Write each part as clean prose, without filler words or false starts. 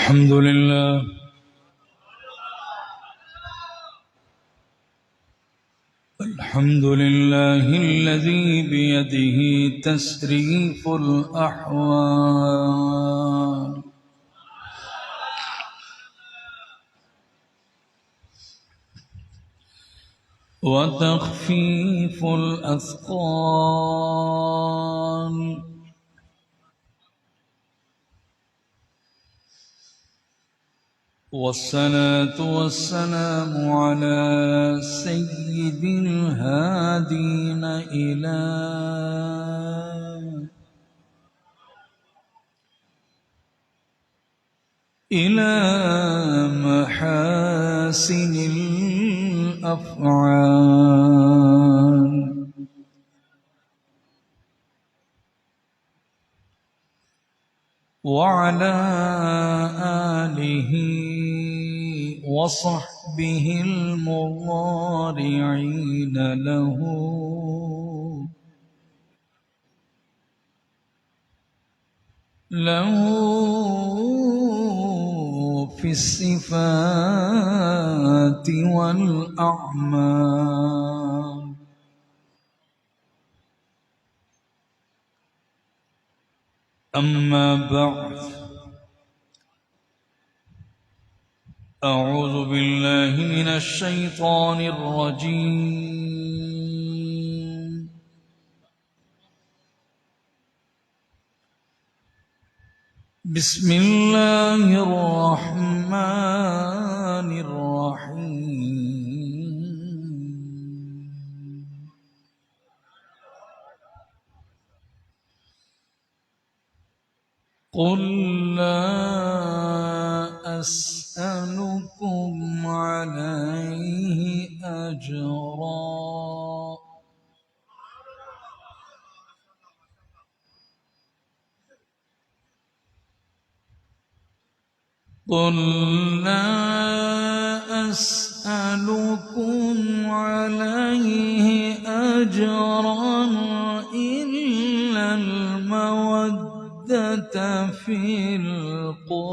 الحمد لله الذي بيده تسريف الأحوال وتخفيف الأثقال والصلاة والسلام على سيد الهادين إلى محاسن الأفعال وعلى آله وصحبه المضارعين له في الصفات والأعمال. أما بعد، أعوذ بالله من الشيطان الرجيم. بسم الله الرحمن الرحيم. قل لا أسألكم عليه أجرا قل لا أسألكم عليه أجرا إلا المودة في القربى.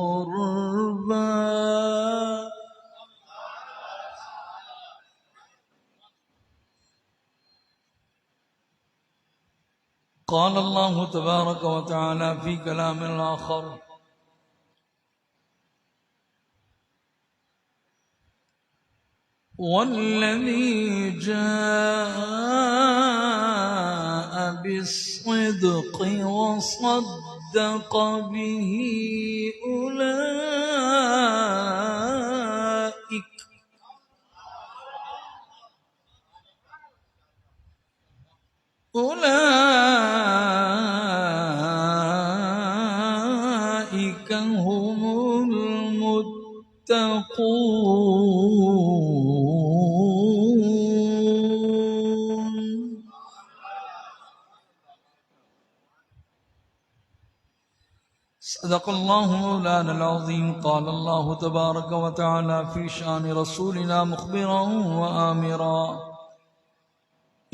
قال الله تبارك وتعالى في كلام آخر: والذي جاء بالصدق وصدق به أولئك هم المتقون. صدق الله مولانا العظيم. قال الله تبارك وتعالى في شأن رسولنا مخبرا وآمرا: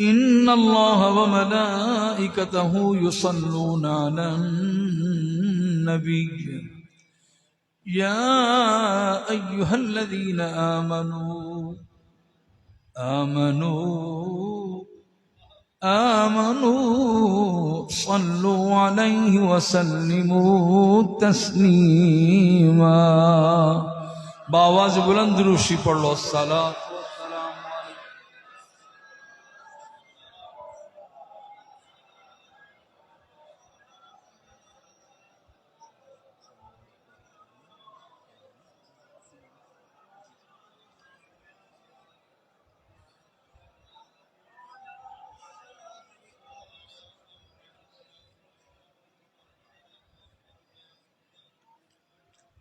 إن الله وملائكته يصلون على النبي يا أيها الذين آمنوا صلوا عليه وسلموا تسليما. بآواز بلند روشی پڑھ لو: الصلاة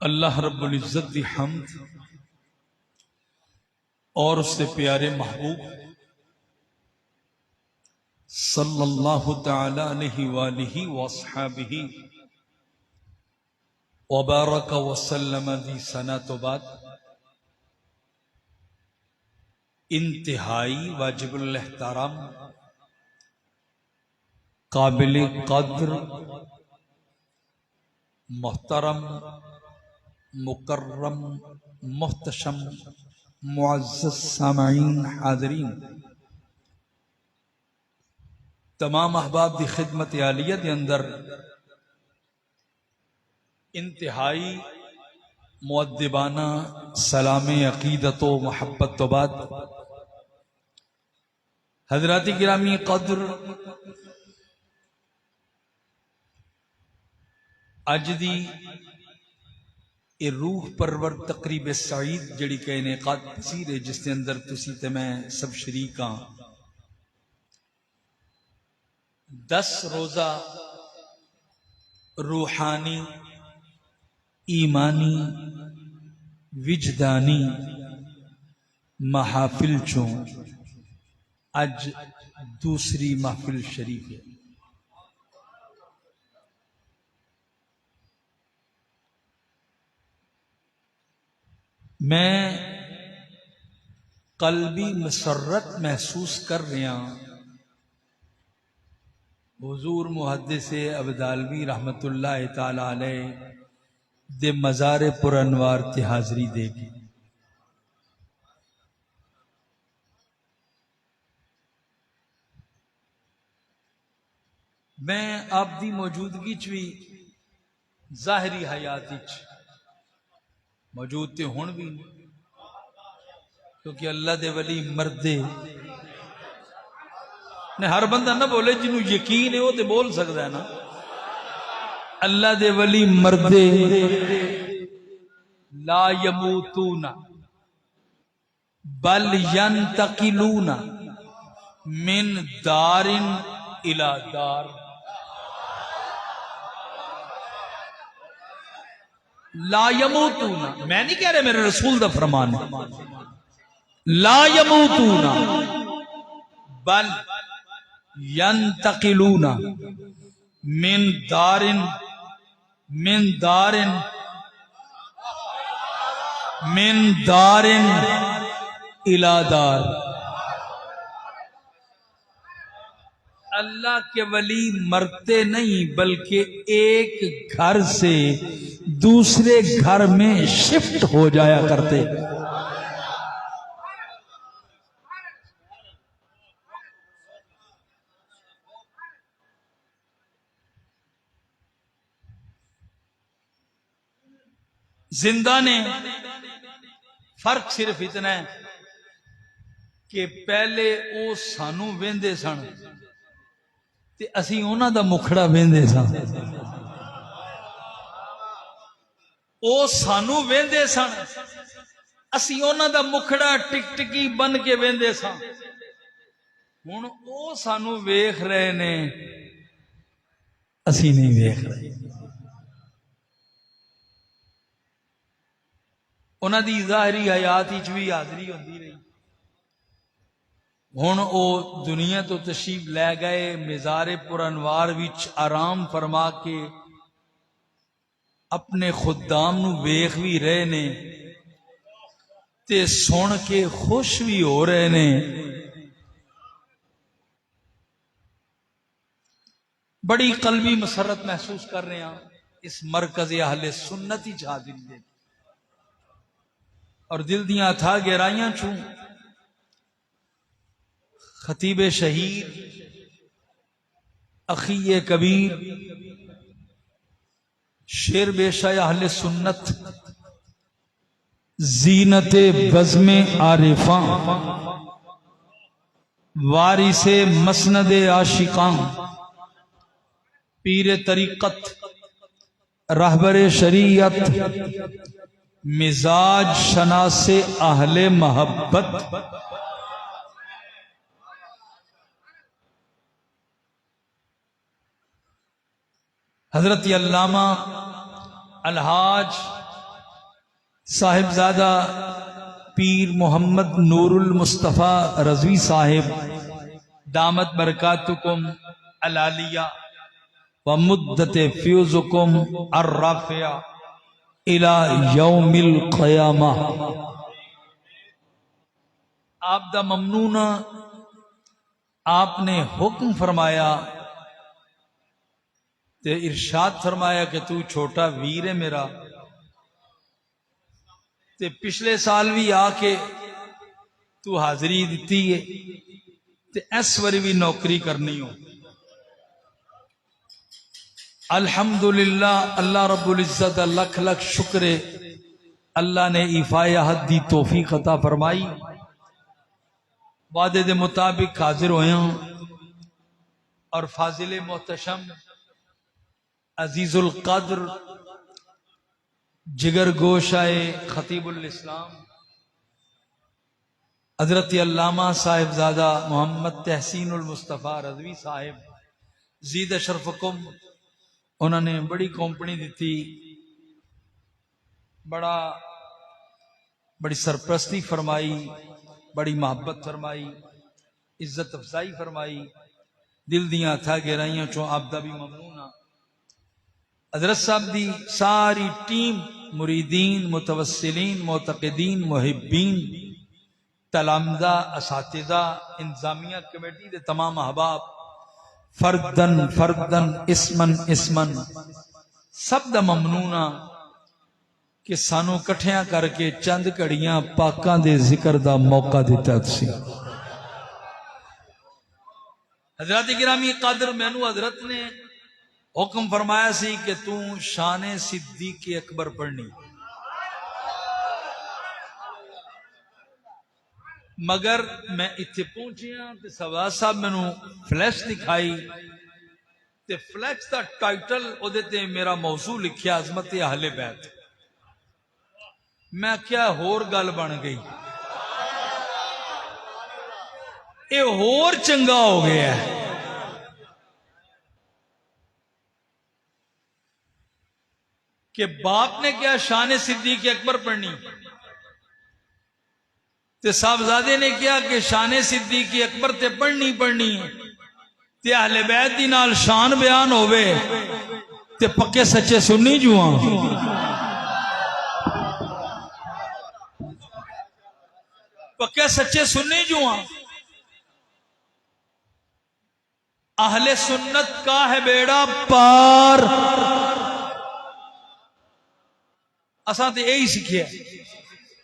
اللہ رب العزت دی حمد اور اس سے پیارے محبوب صلی اللہ تعالی علیہ وآلہ واصحابہ وبارک وسلم دی ثنا تو بعد انتہائی واجب الاحترام قابل قدر محترم مکرم محتشم معزز سامعین حاضرین، تمام احباب دی خدمت عالیہ دے اندر انتہائی مؤدبانہ سلام عقیدت و محبت تو بعد حضرات گرامی قدر، اج دی اے روح پرور تقریب سعید جڑی کہ انعقاد پذیر ہے، جس کے اندر تسی تے میں سب شریک ہاں، 10 روزہ روحانی، ایمانی، وجدانی محافل چوں اج دوسری محفل شریف ہے۔ میں قلبی مسرت محسوس کر رہا ہوں حضور محدث ابدالوی رحمت اللہ تعالی علیہ دے مزار پر انوار تے حاضری دے گی۔ میں آپ دی موجودگی چ بھی ظاہری حیات چ موجود تے ہون بھی نہیں، کیونکہ اللہ دے ولی مردے نے، ہر بندہ نہ بولے جنہوں یقین ہے وہ تے بول سکتا ہے نا، اللہ دے ولی مردے لا یموتون بل ینتقلون من دار الى دار۔ لا یموتون، میں نہیں کہہ رہے، میرے رسول دا فرمان ہے، لا یموتون بل ینتقلون من دار الى دار۔ اللہ کے ولی مرتے نہیں بلکہ ایک گھر سے دوسرے گھر میں شفٹ ہو جایا کرتے۔ زندہ نے فرق صرف اتنا ہے کہ پہلے او سانو ویندے سن تے اسی انہاں دا مکھڑا ویندے سن، او سانو ویندے سن اسی انہاں دا مکھڑا ٹک ٹکی بن کے ویندے سن، ہن او سانو ویکھ رہے نے اسی نہیں ویکھ رہے۔ انہاں دی ظاہری حیات وچ بھی حاضری ہوندی رہی، ہن او دنیا تو تشریف لے گئے، مزار پر انوار وچ آرام فرما کے اپنے خدام نو ویکھ بھی رہے نے تے سن کے خوش بھی ہو رہے نے۔ بڑی قلبی مسرت محسوس کر رہے ہیں اس مرکز اہل سنت ہی حاضر دے، اور دل دیاں تھا گہرائیاں چھوں خطیب شہید اخی کبیر شیر بیشہ اہل سنت زینت بزم عارفاں وارث مسند عاشقاں پیر طریقت رہبر شریعت مزاج شناس اہل محبت حضرت علامہ الحاج صاحبزادہ پیر محمد نور المصطفیٰ رضوی صاحب دامت برکاتکم العالیہ ومدت فیوزکم الرافعہ الى یوم القیامہ۔ آپ دا ممنون، آپ نے حکم فرمایا تے ارشاد فرمایا کہ تو چھوٹا ویر ہے میرا، تے پچھلے سال بھی آ کے تو حاضری دیتی ہے تے اس واری بھی نوکری کرنی ہو. الحمدللہ اللہ رب العزت دا لکھ لکھ شکر ہے. اللہ نے ایفائے عہد دی توفیق عطا فرمائی. وعدے دے مطابق حاضر ہوئے ہوں اور فاضل محتشم عزیز القدر جگر گوشائے خطیب الاسلام حضرت علامہ صاحبزادہ محمد تحسین المصطفیٰ رضوی صاحب زید شرفکم. انہوں نے بڑی کمپنی دیتی, بڑی سرپرستی فرمائی, بڑی محبت فرمائی, عزت افزائی فرمائی. دل دیاں تھا گہرائیاں چوں آپ دا بھی ممنون ہاں. حضرت صاحب دی ساری ٹیم مریدین, متوسلین, معتقدین, محبین, تلامذہ, اساتذہ, انتظامیہ کمیٹی دے تمام احباب فردن فردن اسمن اسمن سب دا ممنونہ کہ سانو کٹھیاں کر کے چند کڑیاں پاکاں دے ذکر دا موقع دیتا سی. حضرات گرامی قادر مینو حضرت نے حکم فرمایا سی کہ تو شان صدیق اکبر پڑھنی, مگر میں اتنے پہنچیا تے سواد صاحب مینو فلیش دکھائی تے فلیش دا ٹائٹل او دے تے میرا موضوع لکھیا عظمت اہل بیت. میں کیا ہور گل بن گئی, اے ہور چنگا ہو گیا ہے. کہ باپ نے کیا شان صدیق اکبر پڑھنی تے صاحبزادے نے کیا کہ شان صدیق اکبر تے پڑھنی ہے تے اہل بیت دی نال شان بیان ہوئے تے پکے سچے سنی جوہاں. پکے سچے سنی جوہاں. اہل سنت کا ہے بیڑا پار. اساں تے یہی سیکھیا,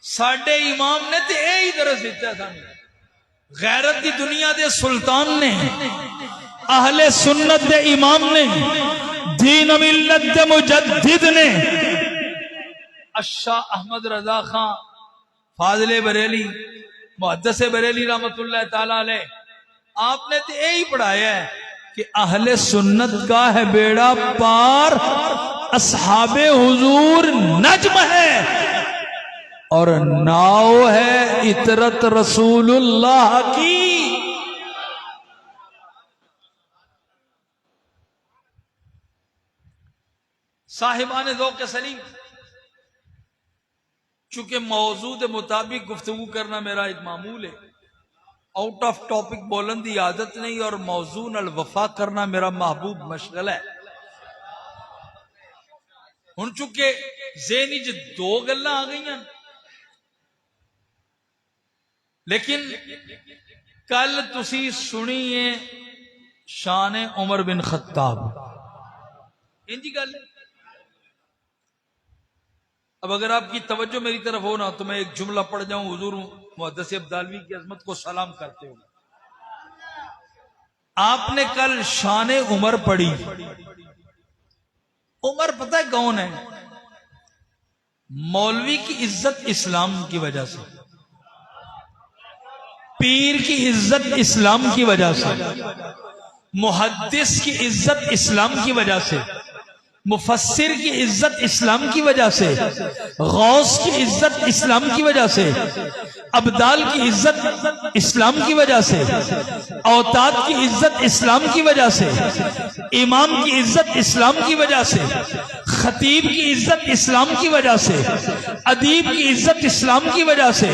ساڈے امام نے تے یہی درس دیتا سانو. غیرت دی دنیا دے سلطان نے, اہل سنت دے امام نے, دین ملت دے مجدد نے, الشاہ احمد رضا خان فاضل بریلی محدث بریلی رحمت اللہ تعالی علیہ, آپ نے تے یہی پڑھایا ہے کہ اہل سنت کا ہے بیڑا پار, اصحاب حضور نجم ہے اور ناؤ ہے اطرت رسول اللہ کی. صاحبان ذوق سلیم, چونکہ موضوع کے مطابق گفتگو کرنا میرا ایک معمول ہے, آؤٹ آف ٹاپک بولن دی عادت نہیں, اور موضوع نال وفا کرنا میرا محبوب مشغلہ ہے. ہن چونکہ ذہنی چ دو گلاں آ گئی ہیں, لیکن کل تسی سنیے شان عمر بن خطاب, انجی گل ہے. اب اگر آپ کی توجہ میری طرف ہو نا تو میں ایک جملہ پڑھ جاؤں حضور محدث ابدالوی کی عظمت کو سلام کرتے ہو. آپ نے کل شان عمر پڑھی. عمر پتہ ہے کون ہے؟ مولوی کی عزت اسلام کی وجہ سے, پیر کی عزت اسلام کی وجہ سے, محدث کی عزت اسلام کی وجہ سے, مفسر کی عزت اسلام کی وجہ سے, غوث کی عزت اسلام کی وجہ سے, ابدال کی عزت اسلام کی وجہ سے, اوتاد کی عزت اسلام کی وجہ سے, امام کی عزت اسلام کی وجہ سے, خطیب کی عزت اسلام کی وجہ سے, ادیب کی عزت اسلام کی وجہ سے,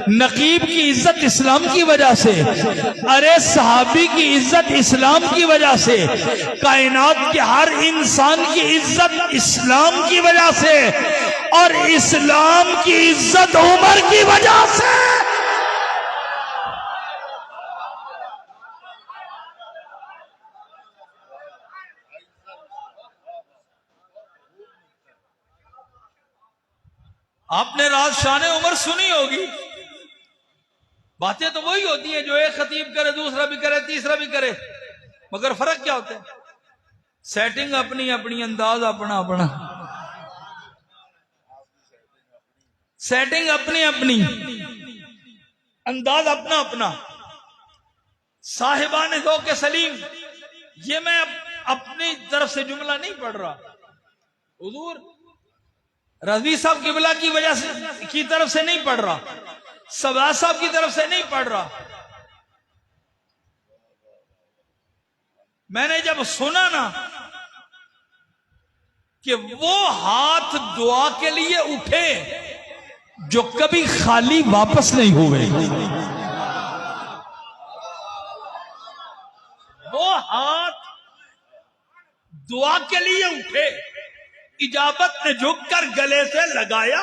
نقیب کی عزت اسلام کی وجہ سے, ارے صحابی کی عزت اسلام کی وجہ سے, کائنات کے ہر انسان کی عزت اسلام کی وجہ سے, اور اسلام کی عزت عمر کی وجہ سے. آپ نے راز شان عمر سنی ہوگی. باتیں تو وہی ہوتی ہیں جو ایک خطیب کرے، دوسرا بھی کرے، تیسرا بھی کرے، مگر فرق کیا ہوتا ہے؟ سیٹنگ اپنی اپنی، انداز اپنا اپنا. سیٹنگ اپنی اپنی، انداز اپنا اپنا. صاحبان ذوق سلیم، یہ میں اپنی طرف سے جملہ نہیں پڑھ رہا، حضور رضوی صاحب قبلہ کی وجہ سے کی طرف سے نہیں پڑھ رہا، سبا صاحب کی طرف سے نہیں پڑھ رہا. میں نے جب سنا نا کہ وہ ہاتھ دعا کے لیے اٹھے جو کبھی خالی واپس نہیں ہوئے، وہ ہاتھ دعا کے لیے اٹھے، اجابت نے جھک کر گلے سے لگایا،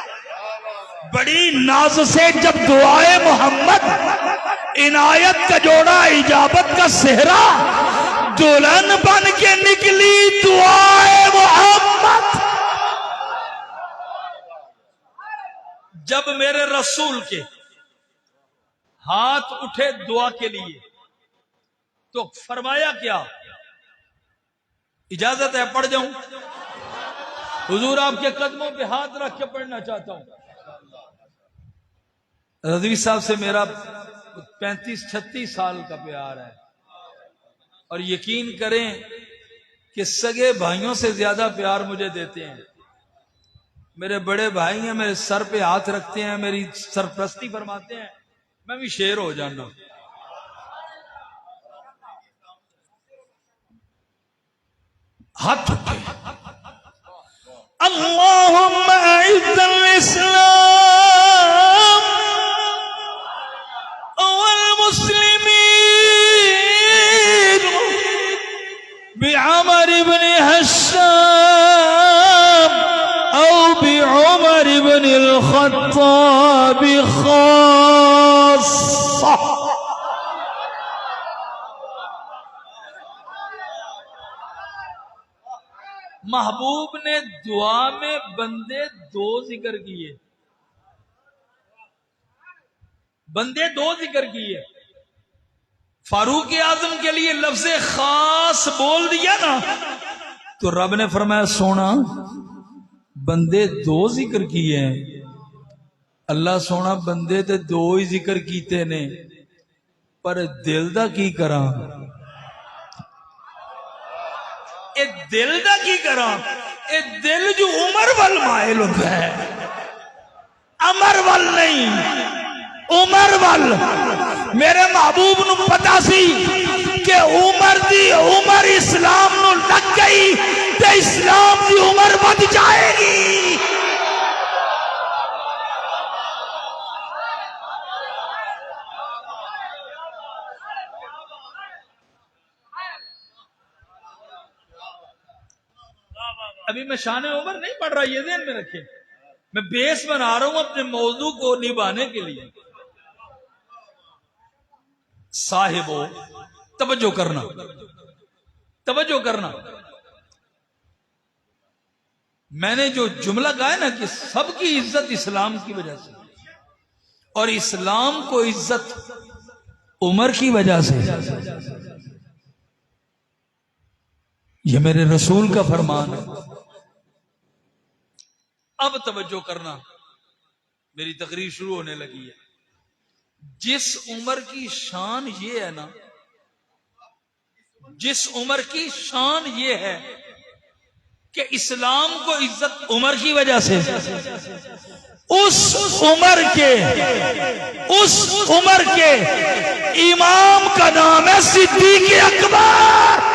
بڑی ناز سے جب دعائے محمد عنایت کا جوڑا، اجابت کا صحرا دلہن بن کے نکلی دعائے محمد. جب میرے رسول کے ہاتھ اٹھے دعا کے لیے تو فرمایا کیا؟ اجازت ہے پڑھ جاؤں؟ حضور آپ کے قدموں پہ ہاتھ رکھ کے پڑھنا چاہتا ہوں. رضوی صاحب سے میرا 35-36 سال کا پیار ہے، اور یقین کریں کہ سگے بھائیوں سے زیادہ پیار مجھے دیتے ہیں. میرے بڑے بھائی ہیں، میرے سر پہ ہاتھ رکھتے ہیں، میری سرپرستی فرماتے ہیں، میں بھی شیر ہو جانا. ہاتھ اٹھے، اللہم اعز الاسلام والمسلمین بعمر بن حشام او بعمر بن الخطاب خاصہ. محبوب نے دعا میں بندے دو ذکر کیے، بندے دو ذکر کیے. فاروق اعظم کے لیے لفظ خاص بول دیا نا تو رب نے فرمایا سونا بندے دو ذکر کیے ہیں. اللہ سونا بندے تے دو ہی ذکر کیتے نے، پر دل دا کی کراں؟ اے دل دا کی کراں؟ اے دل جو عمر وال مائل ہوتا ہے، عمر وال نہیں، عمر وال. میرے محبوب نو پتا سی کہ عمر دی عمر اسلام نو لگ گئی تے اسلام دی عمر بد جائے گی. ابھی میں شان عمر نہیں پڑھ رہا، یہ ذہن میں رکھیں، میں بیس بنا رہا ہوں اپنے موضوع کو نبھانے کے لیے. صاحبو توجہ کرنا، توجہ کرنا. میں نے جو جملہ کہا ہے نا کہ سب کی عزت اسلام کی وجہ سے، اور اسلام کو عزت عمر کی وجہ سے، یہ میرے رسول کا فرمان ہے. اب توجہ کرنا، میری تقریر شروع ہونے لگی ہے. جس عمر کی شان یہ ہے نا، جس عمر کی شان یہ ہے کہ اسلام کو عزت عمر کی وجہ سے، اس عمر کے امام کا نام ہے صدیق اکبر.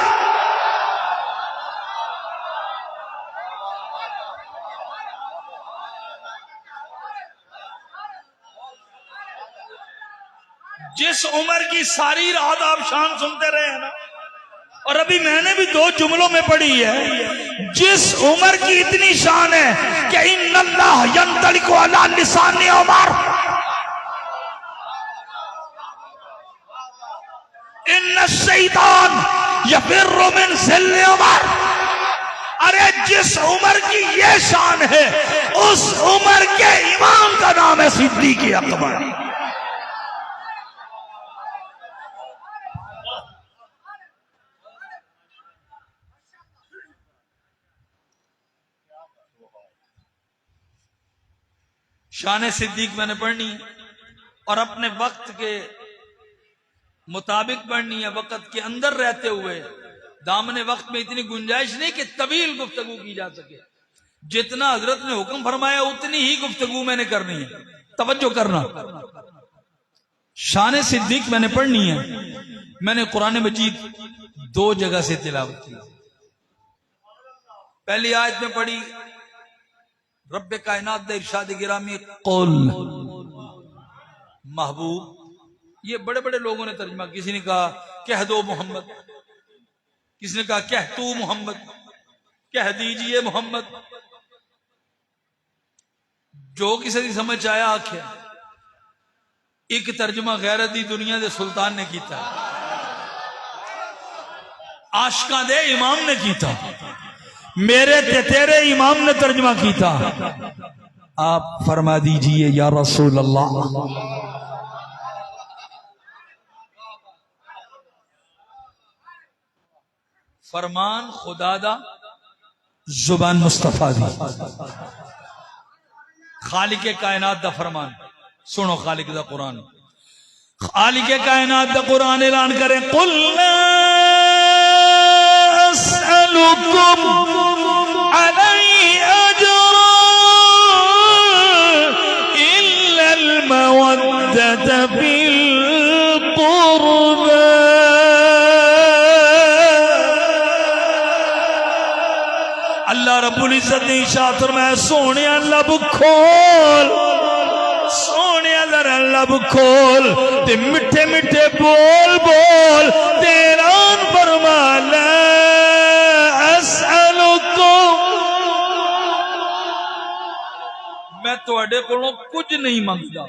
جس عمر کی ساری رات آپ شان سنتے رہے ہیں نا، اور ابھی میں نے بھی 2 جملوں میں پڑھی ہے، جس عمر کی اتنی شان ہے کہ ان اللہ ینطلق علی لسان عمر، ان الشیطان یفر من ذل عمر. ارے جس عمر کی یہ شان ہے اس عمر کے امام کا نام ہے صدیق اکبر. شان صدیق میں نے پڑھنی ہے اور اپنے وقت کے مطابق پڑھنی ہے، وقت کے اندر رہتے ہوئے. دامن وقت میں اتنی گنجائش نہیں کہ طویل گفتگو کی جا سکے. جتنا حضرت نے حکم فرمایا اتنی ہی گفتگو میں نے کرنی ہے. توجہ کرنا. شان صدیق میں نے پڑھنی ہے. میں نے قرآن مجید 2 جگہ سے تلاوت کی. پہلی آیت میں پڑھی رب کائنات دے ارشاد گرامی قل محبوب. یہ بڑے بڑے لوگوں نے ترجمہ، کسی نے کہا کہہ دو محمد، کسی نے کہا کہہ تو محمد، کہہ دیجئے محمد. جو کسی دی سمجھ آیا آکھے. ایک ترجمہ غیرت دی دنیا دے سلطان نے کیتا، عاشقاں دے امام نے کیتا، میرے تے تیرے امام نے ترجمہ کیتا. آپ فرما دیجئے یا رسول اللہ. فرمان خدا دا، زبان مصطفیٰ دی. خالق کائنات دا فرمان سنو. خالق دا قرآن، خالق کائنات دا قرآن اعلان کرے قل لا اسألكم علی اجرا الا المودة فی القربى. اللہ رب العزت نے ارشاد فرمایا سونے لب کھول، سونے ذرا لب کھول تے میٹھے میٹھے بول بول تیران فرما لا اسألکم، میں تواڈے کولوں کچھ نہیں منگدا،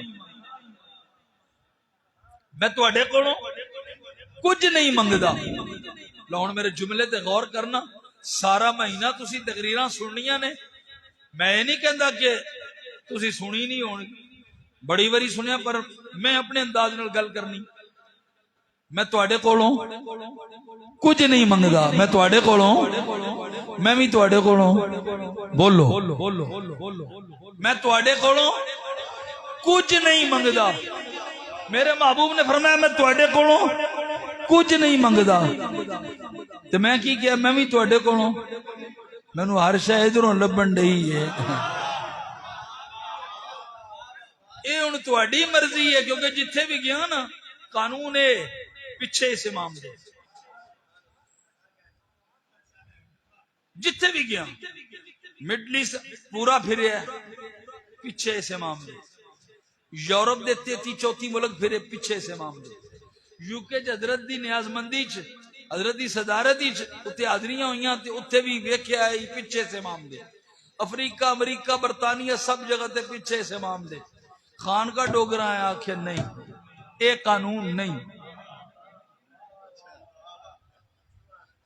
میں تواڈے کولوں کچھ نہیں منگدا. لو ہن میرے جملے تے غور کرنا. سارا مہینہ تسی تقریراں سننیاں نے. میں یہ نہیں کہندا کہ تسی سنی نہیں ہونی، بڑی باری سنیا، پر میں اپنے انداز نال گل کرنی. میں تواڈے کولوں کچھ نہیں منگدا، میں تواڈے کولوں، میں بھی تواڈے کولوں بولو، میں تواڈے کولوں کچھ نہیں منگدا. میرے محبوب نے فرمایا میں تواڈے کولوں کچھ نہیں منگدا. تو میں کی کیا، میں بھی تواڈے کولوں، مینوں ہر شے ادھروں لبن ڈئی ہے. اے ہن تواڈی مرضی ہے، کیونکہ جتھے بھی گیا نا قانون ہے پیچھے اس امام دے. جتھے بھی گیا مڈل ایسٹ پورا پھریا پیچھے اس امام دے. یورپ دے 33-34 ملک پھرے پیچھے اس امام دے. یو کے حضرت دی نیاز مندی چ، حضرت دی صدارت اتنے حاضریاں ہوئیاں تے اتنے بھی ویکھیا ہے پیچھے سے امام دے. افریقہ، امریکہ، برطانیہ سب جگہ تے پیچھے سے امام دے. خان کا ڈوگرا ہے آخر نہیں، اے قانون نہیں.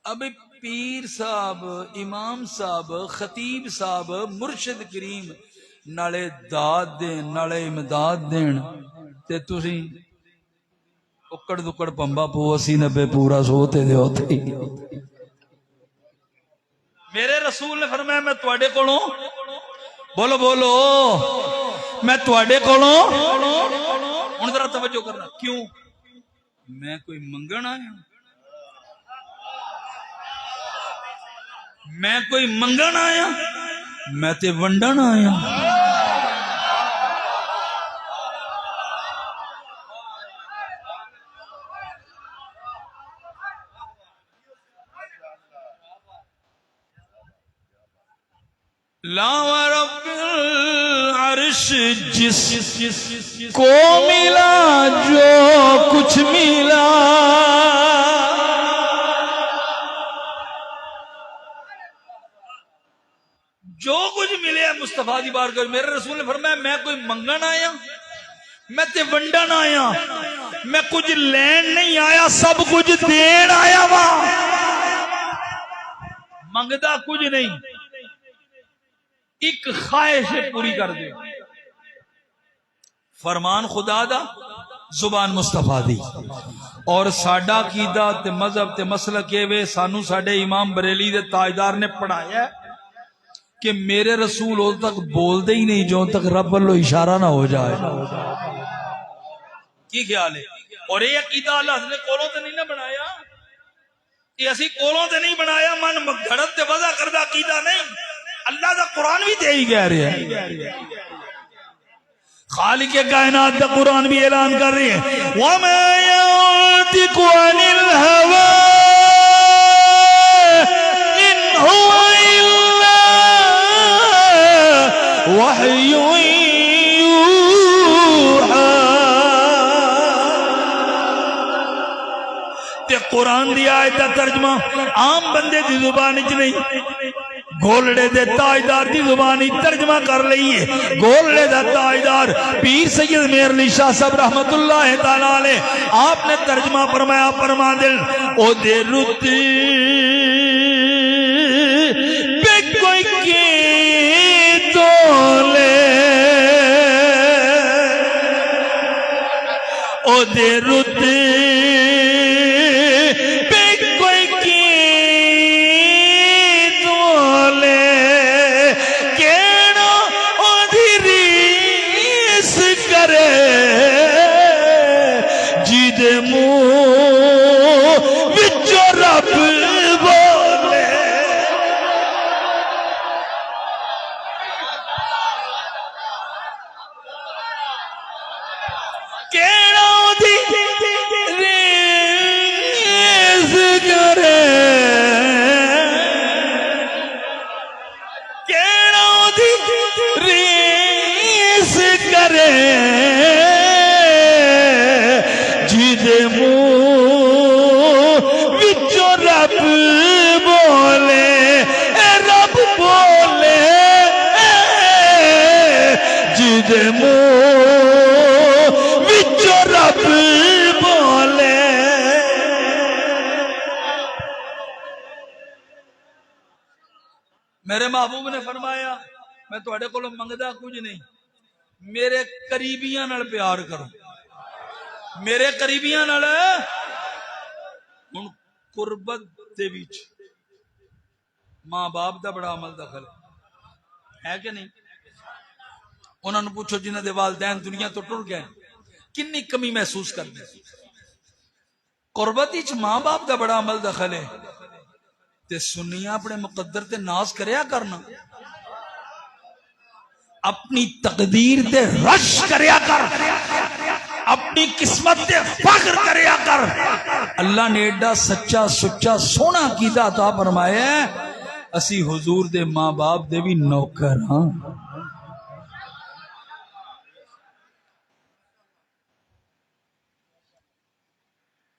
اب پیر صاحب، امام صاحب، خطیب صاحب، مرشد کریم نالے داد دین، نالے امداد دین، تے تسی اکڑ دکڑ پمبا پو 80-90 پورا سوتے دے ہوتے ہی. میرے رسول نے فرمایا میں تواڈے کولوں، بولو بولو، میں تواڈے کولوں. ہن ذرا توجہ کرنا. کیوں؟ میں کوئی منگن آیا؟ میں کوئی منگن آیا؟ میں تے ونڈن آیا. لا ورب العرش جس کو ملا جو کچھ ملا، جو کچھ ملے مصطفیٰ دی بارگاہ. میرے رسول نے فرمایا میں کوئی منگن آیا، میں تے ونڈن آیا، میں کچھ لین نہیں آیا، سب کچھ دین آیا وا. منگدا کچھ نہیں. ایک خواہش پوری کر دے، فرمان خدا دا، زبان مصطفیٰ دی. اور ساڈا عقیدہ تے مذہب تے مسلک یہ وے، سانو ساڈے امام بریلی دے تاجدار نے پڑھایا ہے کہ میرے رسول ادو تک بول دے ہی نہیں جو تک رب والو اشارہ نہ ہو جائے. کی خیال ہے؟ اور یہ عقیدہ اللہ نے کولوں تے نہیں نہ بنایا، یہ اسی کولوں تے نہیں بنایا، من گھڑت تے وضع کردہ عقیدہ نہیں. اللہ دا قرآن بھی تے ہی کہہ رہے ہیں، خالق کائنات دا قرآن بھی اعلان کر رہی ہے وَمَا يَنطِقُ عَنِ الْهَوَىٰ إِنْ هُوَ إِلَّا وَحْيٌ يُوحَىٰ. تے قرآن دی آیت دا ترجمہ عام بندے دی زبان وچ نہیں، گولڑے دے تاجدار دی زبانی ترجمہ کر لئیے. گولڑے دا تاجدار پیر سید میر علی شاہ صاحب رحمت اللہ تعالیٰ علیہ، آپ نے ترجمہ فرمایا، فرما دل او دے رتی پہ کوئی کی دولے، او دے رتی میرے محبوب نے فرمایا میں تواڈے کولوں منگدا کچھ نہیں، میرے قریبیاں نال پیار کرو، میرے قریبیاں نال. ہن قربت دے وچ ماں باپ دا بڑا عمل دخل ہے کہ نہیں؟ انہاں نوں پوچھو جنہاں دے والدین دنیا تو ٹر گئے کنی کمی محسوس کرتے. قربت وچ ماں باپ دا بڑا عمل دخل ہے. تے سنیاں اپنے مقدر تے ناز کریا کرنا، اپنی تقدیر تے رش کریا کر، اپنی قسمت تے فخر کریا کر. اللہ نے ایڈا سچا سچا سونا عقیدہ عطا فرمایا ہے، اسی حضور دے ماں باپ دے بھی نوکر ہاں.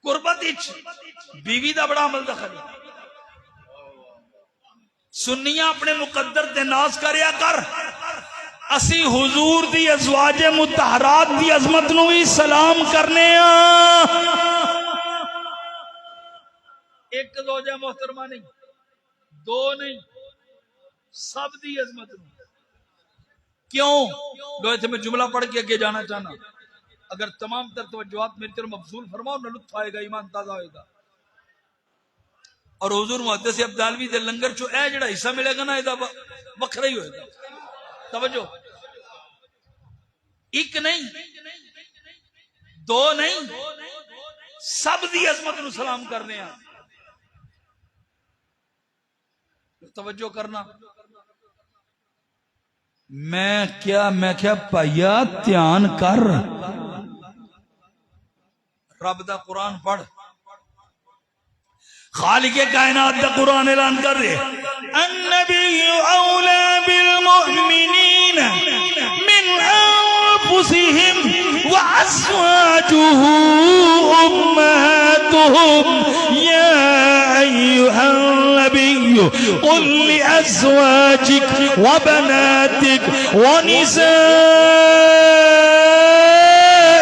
قربت وچ بیوی دا بڑا عمل دخل ہے. سنیاں اپنے مقدر تے ناز کریا کر، اسی حضور دی ازواج مطہرات دی عظمت نو بھی سلام کرنے ہاں. ایک زوجہ محترمہ نہیں، دو نہیں، سب دی عظمت نو. کیوں؟ لو ایتھے میں جملہ پڑھ کے اگے جانا چاہنا، اگر تمام تر توجہات میری طرف مبذول فرماؤ نہ لطف آئے گا، ایمان تازہ ہوئے گا. اور حضور محدث عبدالوی دے لنگر چو اے جڑا حصہ ملے گا نا اے دا وکھرا ہی ہوئے گا. توجہ، ایک نہیں، دو نہیں، سب دی عظمت نو سلام کرنے ہیں. توجہ کرنا. میں کیا پایا دھیان کر، رب دا قرآن پڑھ. خالق کائنات دا قرآن اعلان کر رہے النبی اولا بالمؤمنین من انفسهم وازواجه امهاتهم یا ایها النبی قل لازواجك وبناتك ونساء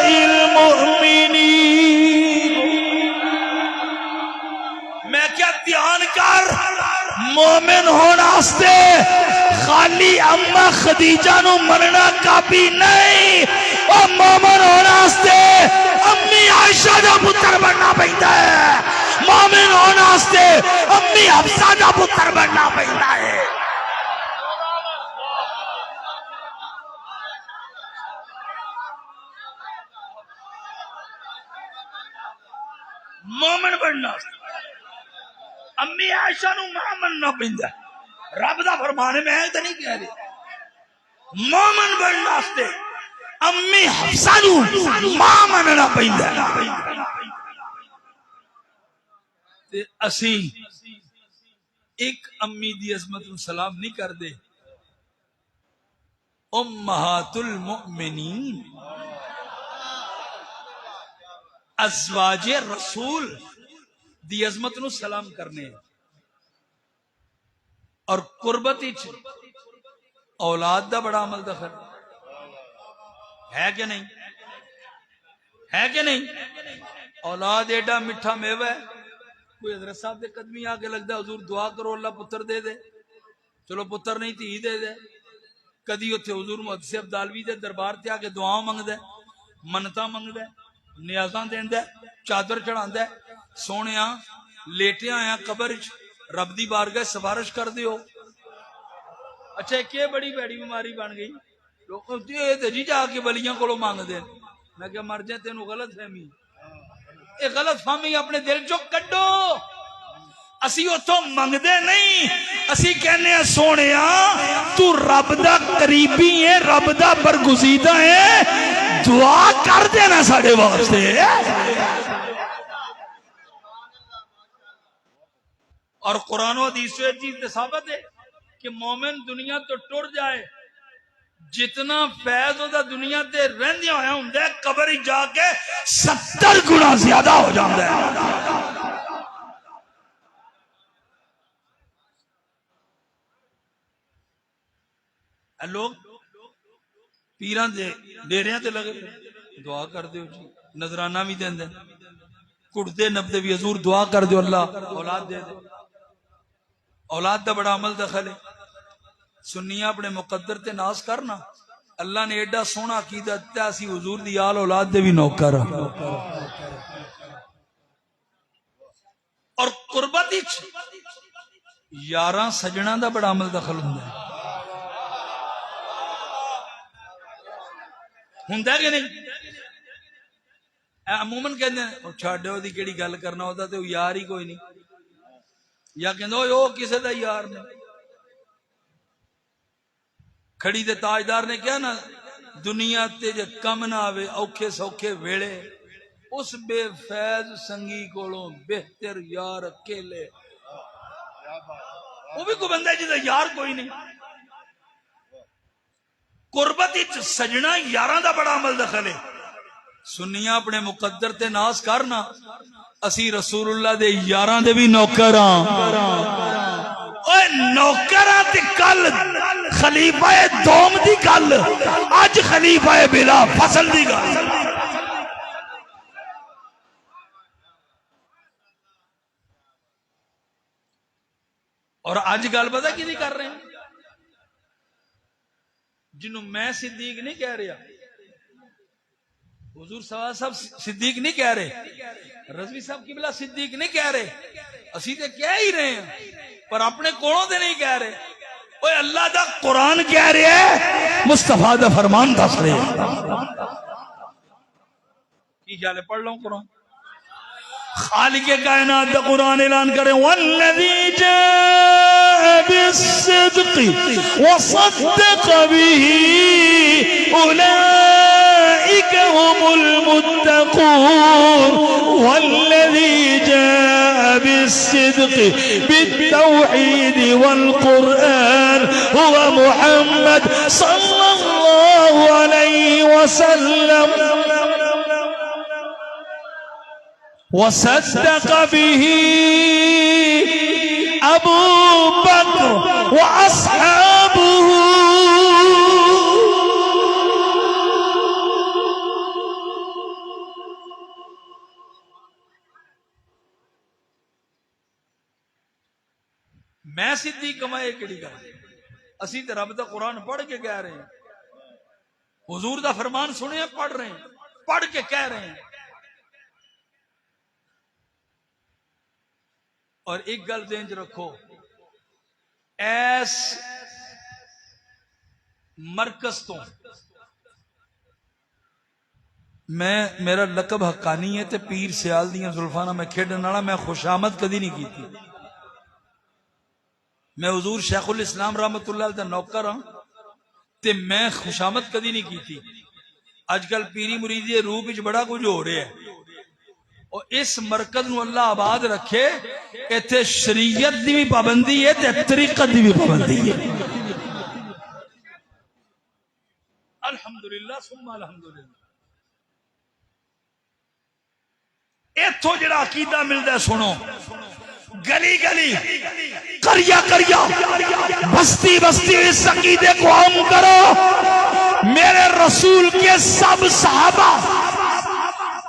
المؤمنین. مومن ہونا واسطے خالی اما خدیجہ نو مننا کافی نہیں، او مومن ہونا واسطے امی عائشہ دا پتر بننا پیندا ہے، مومن ہونا واسطے امی حفصہ دا پتر بننا پیندا ہے۔ مومن بننا امی عائشہ نو ماں مننا پیندا ہے۔ رب دا فرمان ہے، میں تے نہیں کہہ رہا، مومن بننا واسطے امی حفصہ نو ماں مننا پیندا ہے۔ تے اسی ایک امی دی عظمت نو سلام نہیں کر دے، امہات المؤمنین ازواج رسول دی عظمت نو سلام کرنے، اور قربت اچ اولاد دا بڑا عمل دخل ہے کہ نہیں؟ ہے کہ نہیں؟ اولاد ایڈا میٹھا میوہ ہے، کوئی حضرت صاحب دے قدمی آ کے لگتا ہے حضور دعا کرو اللہ پتر دے دے، چلو پتر نہیں تھی دے دے، کدی اتھے حضور محدث عبدالوی دے دربار تے آ کے دعاؤں منگدا ہے، منتاں منگدا ہے، نیازاں دیندا ہے، چادر چڑھاندا ہے، سونیاں لیٹیا آیا قبر وچ رب دی بارگاہ سفارش کر دیو۔ اچھا کہ بڑی بیڑی بیماری بن گئی، لوگ جی جا کے ولیاں کولوں منگ دے، میں کہ مر جائے تینوں غلط فہمی، اے غلط فہمی اپنے دل چوں کڈو، اسی اتھوں منگدے نہیں، اسی کہنے ہیں سونیا تو رب دا قریبی ہے، رب دا برگزیدہ ہے، دعا کر دینا ساڑھے واسطے۔ اور قرآن و حدیث سے چیز ثابت ہے کہ مومن دنیا تو ٹر جائے، جتنا فیض ہوتا دنیا تے رہندے ہویا ہوندا ہے، قبر جا کے 70 گنا زیادہ ہو جاندا ہے۔ لوگ پیراں دے ڈیریاں تے لگے دعا کر دیو جی، نذرانہ بھی دین دے، کڑتے نبدے بھی حضور دعا کر دیو اللہ اولاد دے دے۔ اولاد دا بڑا عمل دخل ہے، سنیاں اپنے مقدر تے ناز کرنا، اللہ نے ایڈا سونا عقیدہ دتا اسی حضور دی آل اولاد دے بھی نوکر، اور قربت وچ یاراں سجنا دا بڑا عمل دخل ہوندا ہے، ہوندا کہ نہیں؟ عموماً کہندے ہیں او چھاڑے او دی کیڑی گل کرنا، او دا تے یار ہی کوئی نہیں، یا کہندے او کسے دا یار نہیں۔ کھڑی دے تاجدار نے کیا نا، دنیا تے جے کم نہ آوے اوکھے سوکھے ویڑے، اس بے فیض سنگی کولوں بہتر یار اکیلے، وہ بھی کوئی بندہ ہے جیسا یار کوئی نہیں۔ قربت وچ سجنا یاراں دا بڑا عمل دخل ہے، سنیاں اپنے مقدر تے ناز کرنا، اسی رسول اللہ دے یاراں دے بھی نوکراں، اوے نوکراں تے کل خلیفہ دوم دی گل، اج خلیفہ بلا فصل دی گل۔ اور اج گل پتہ کی نہیں کر رہے ہیں، جنہوں میں صدیق نہیں کہہ رہا، حضور صلی اللہ علیہ وسلم صدیق نہیں کہہ رہے، رضوی صاحب قبلہ صدیق نہیں کہہ رہے، اسی تے کہہ ہی رہے ہیں پر اپنے کولوں تے نہیں کہہ رہے۔ اوے اللہ دا قرآن کہہ رہے ہے، مصطفیٰ دا فرمان دس رہے ہیں۔ کی خیال ہے پڑھ لوں قرآن؟ خالق کائنات دا قرآن اعلان کرے، والذی جاء بالصدق وصدق به اولئک هم المتقون، والذی جاء بالصدق بالتوحید والقرآن هو محمد صلی اللہ علیہ وسلم، وصدق به ابو بکر واصحابه، میں صدیق کمائے کیڑی گل، اسی تے رب دا قرآن پڑھ کے کہہ رہے ہیں، حضور دا فرمان سنے ہیں، پڑھ رہے ہیں، پڑھ کے کہہ رہے ہیں۔ اور ایک گل ذہن چ رکھو، ایس مرکز تو میں، میرا لقب حقانی ہے تے پیر سیال دیاں زلفاں نال میں کھیڈن والا، میں خوشامد کدی نہیں کیتی۔ میں حضور شیخ الاسلام رحمت اللہ علیہ دا نوکر ہاں تے میں خوشامد کدی نہیں کیتی۔ اج کل پیری مریدی روح وچ بڑا کچھ ہو رہا ہے، اور اس مرکز نو اللہ آباد رکھے، ایتھے شریعت دی بھی پابندی ہے تے طریقت دی بھی پابندی ہے۔ الحمدللہ ثم الحمدللہ۔ ایتھوں جڑا عقیدہ ملدا ہے، سنو، گلی گلی، قریہ قریہ، بستی بستی اس عقیدے کو عام کرو۔ میرے رسول کے سب صحابہ،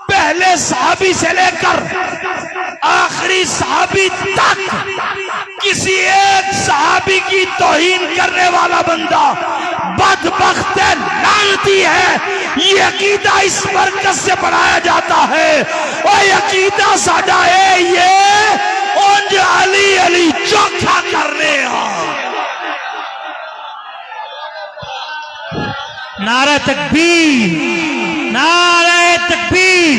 پہلے صحابی سے لے کر آخری صحابی تک، کسی ایک صحابی کی توہین کرنے والا بندہ بدبخت لعنتی ہے۔ یہ عقیدہ اس مرکز سے پڑھایا جاتا ہے، اور یہ عقیدہ ساڈا ہے، یہ اونج علی علی چوکھا کرنے ہاں۔ نعرہ تکبیر، نعرہ تکبیر،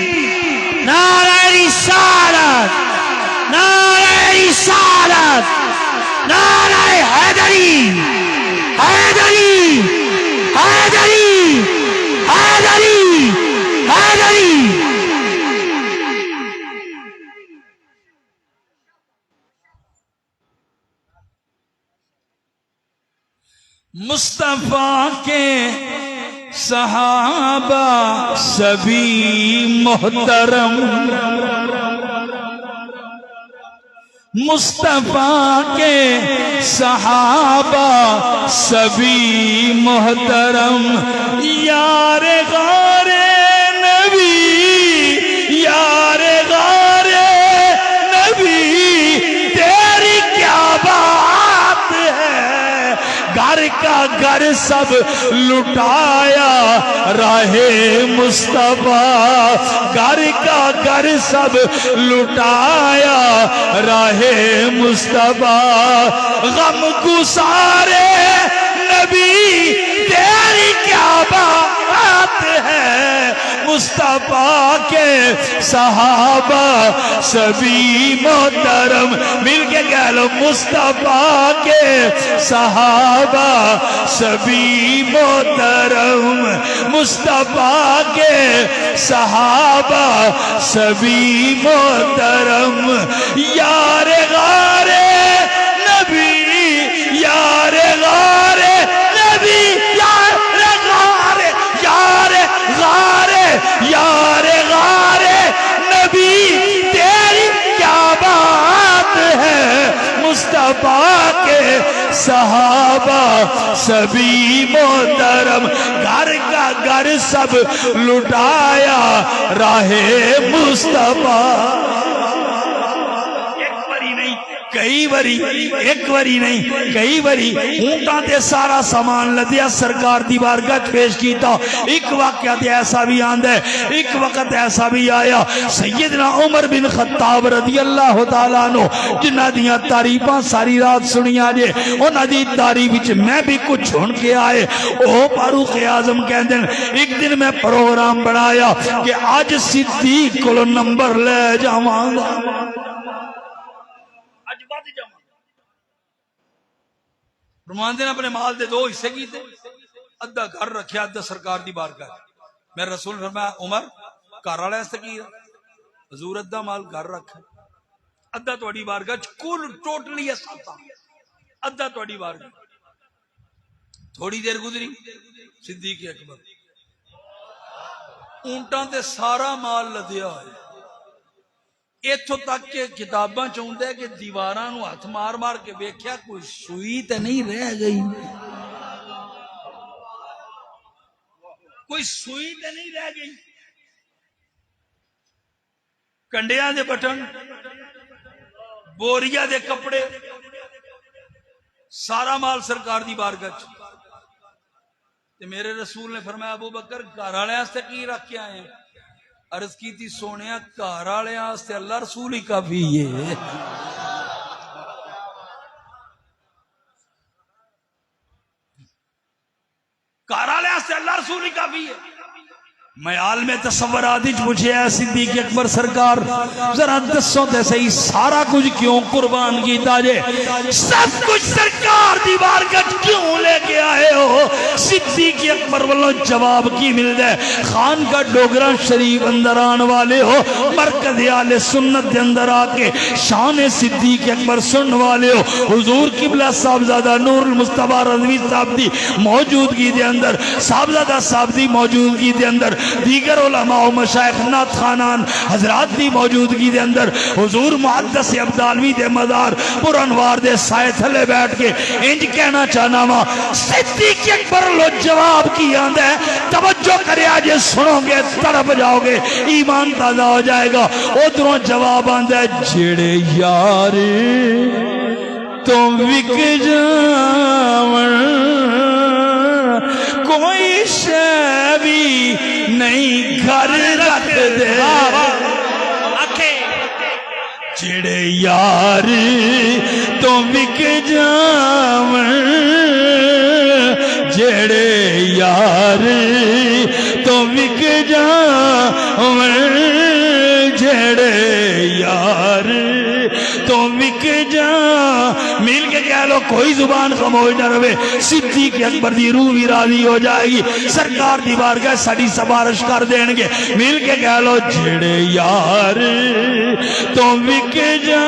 نعرہ رسالت، نعرہ رسالت، نعرہ حیدری، حیدری، حیدری، حیدری، حیدری۔ مصطفیٰ کے صحابہ سبھی محترم، مصطفیٰ کے صحابہ سبھی محترم، یار غار نبی، یار غار نبی، تیری کیا بات ہے، گھر کا گھر سب لٹایا راہ مصطفیٰ، گھر کا گھر سب لٹایا راہ مصطفیٰ، غم گسارے نبی تیری کیا بات ہے، مصطفیٰ کے صحابہ سبھی محترم، مل کے کہہ لو، مصطفیٰ کے صحابہ سبھی محترم، مصطفیٰ کے صحابہ سبھی محترم، یار غار نبی، یار غار نبی، یار غار، یار غار، یار غار نبی، تیری کیا بات ہے، مصطفیٰ کے صحابہ سبھی محترم، گھر کا گھر سب لٹایا راہ مصطفیٰ۔ کئی باری، ایک باری نہیں، کئی باری اونٹاں تے سارا سامان لدیا سرکار دی بارگاہ پیش کیتا۔ ایک واقعہ تے ایسا بھی آندا ہے، ایک وقت ایسا بھی آیا، سیدنا عمر بن خطاب رضی اللہ تعالیٰ عنہ، جنہاں دیاں تعریفاں ساری رات سنیاں جے، انہاں دی تعریف وچ میں بھی کچھ سن کے آئے۔ او فاروق اعظم کہندے ایک دن میں پروگرام بنایا کہ اج صدیق کولوں نمبر لے جاواں گا، فرماندے نے اپنے مال دے دو حصے کیتے، ادھا گھر رکھیا، ادھا سرکار دی بارگاہ۔ میرے رسول فرمایا عمر گھر والا اس کی حضور ادھا مال گھر رکھا، ادھا تہاڈی بارگاہ، کل ٹوٹلی اساتا ادھا تہاڈی بارگاہ۔ تھوڑی دیر گزری، صدیق اکبر اونٹاں تے سارا مال لدیا ہوئے، ایتھوں تک کہ کتاباں چاہتا ہے کہ دیواراں نو ہاتھ مار مار کے ویکھیا کوئی سوئی تے نہیں رہ گئی، کوئی سوئی تے نہیں رہ گئی، کنڈیاں دے بٹن، بوریا دے کپڑے، سارا مال سرکار دی بارگاہ چ تے میرے رسول نے فرمایا ابو بکر گھر والے واسطے کی رکھ کے آئے ہیں؟ عرض کی تھی سونیا گھر والے واسطے اللہ رسول ہی کافی ہے. گھر والے واسطے اللہ رسول ہی کافی ہے. میں عالم تصورات وچ پوچھیا صدیق اکبر سرکار ذرا دسو تے صحیح سارا کچھ کیوں قربان کیتا جے؟ سب کچھ سرکار دی بارگاہ کیوں لے کے آئے ہو؟ صدیق اکبر والوں جواب کی ملدا ہے خان کا ڈوگرا شریف اندر آن والے ہو مرکز اہل سنت دے اندر آ کے شان صدیق اکبر سن والے ہو حضور قبلہ صاحبزادہ نور المصطفیٰ رضوی صاحب دی موجودگی دے اندر صاحبزادہ صاحب دی موجودگی دے اندر دیگر علماء و مشایخ نات خانان حضرات دی موجودگی دے اندر حضور محدث عبدالوی دے مزار پر انوار دے سائے تھلے بیٹھ کے انج کہنا چاہنا وا صدیق اکبر لو جواب کی آندہ ہے توجہ کرے آجے سنو گے تڑپ جاؤ گے ایمان تازہ ہو جائے گا. ادھروں جواب آندہ ہے جڑے یار تم وک جاون کوئی شے بھی نہیں گھر رکھ دے جڑے یار تو وک جاون جڑے یار تو وک جاون جڑے یار تو وک جا مل کے کہہ لو کوئی زبان خاموش نہ رہے صدیق اکبر دی روح بھی راضی ہو جائے گی سرکار دی بارگاہ ساڈی سفارش کر دین گے. مل کے کہہ لو جڑے یار تو وک جا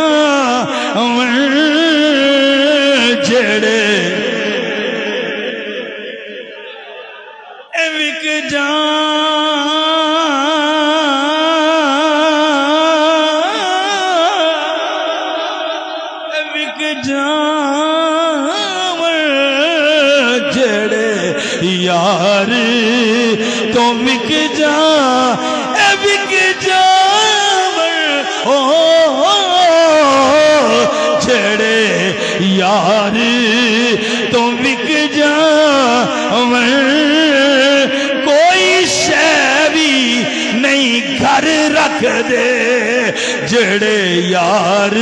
جڑے وک جا یار تو وک جا وک جا جڑے یار تو وک جا کوئی شے بھی نہیں گھر رکھ دے جڑے یار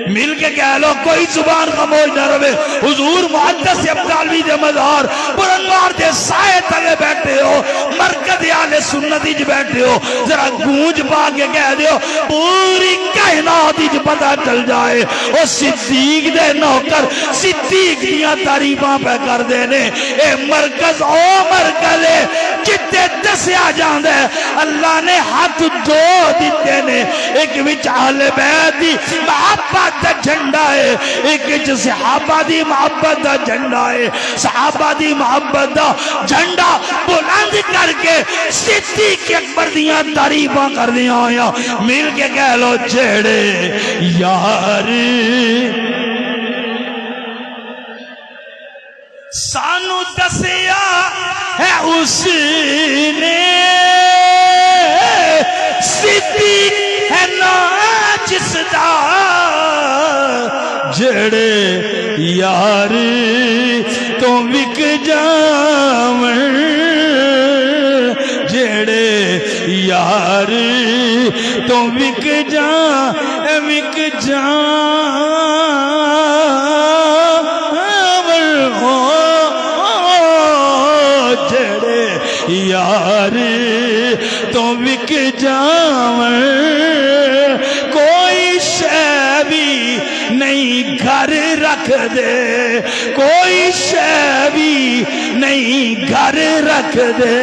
مل کے کہہ لو کوئی زبان خاموش نہ رہے حضور محدث عبدالوی دے مزار پر انوار دے سائے تلے بیٹھے ہو مرکز اہل سنت وچ بیٹھے ہو ذرا گونج پا کے کہہ دیو پوری کائنات وچ پتہ چل جائے او صدیق دے نوکر صدیق دیاں تعریفاں پہ کر دے نے اے مرکز او مرکز ہے جتے دسیا جاندا ہے اللہ نے ہاتھ دو دیتے نے ایک وچ اہل بیت دی محبت دا جھنڈا ہے ایک وچ صحابہ دی محبت دا جھنڈا ہے صحابہ دی محبت دا جھنڈا بلند کر کے صدیق اکبر دیاں تعریفاں کر دیاں ہویا مل کے کہہ لو جڑے یار سانو دسیا ہے اس نے صدیق ہے نا جس دا جڑے یار تو وک جاون جڑے یار تو وک جا وک جڑے یار تو وک جاون کوئی شے بھی نہیں گھر رکھ دے کوئی شے بھی نہیں گھر رکھ دے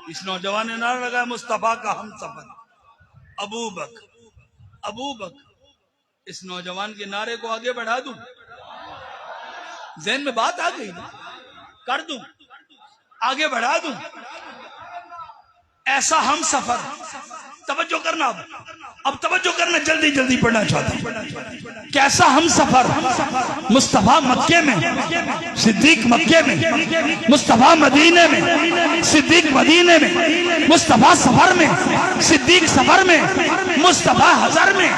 اس نوجوان نے نعرہ لگایا مصطفیٰ کا ہم سفر ابو بکر ابو بکر. اس نوجوان کے نعرے کو آگے بڑھا دوں, ذہن میں بات آ گئی نا, کر دوں, آگے بڑھا دوں. ایسا ہم سفر, توجہ کرنا, اب توجہ کرنا, جلدی جلدی پڑھنا چاہتا ہوں. کیسا ہم سفر, مصطفیٰ مکے میں, صدیق مکے میں, مصطفیٰ مدینے میں, صدیق مدینے میں, مصطفیٰ سفر میں, صدیق سفر میں, مصطفیٰ حضر میں,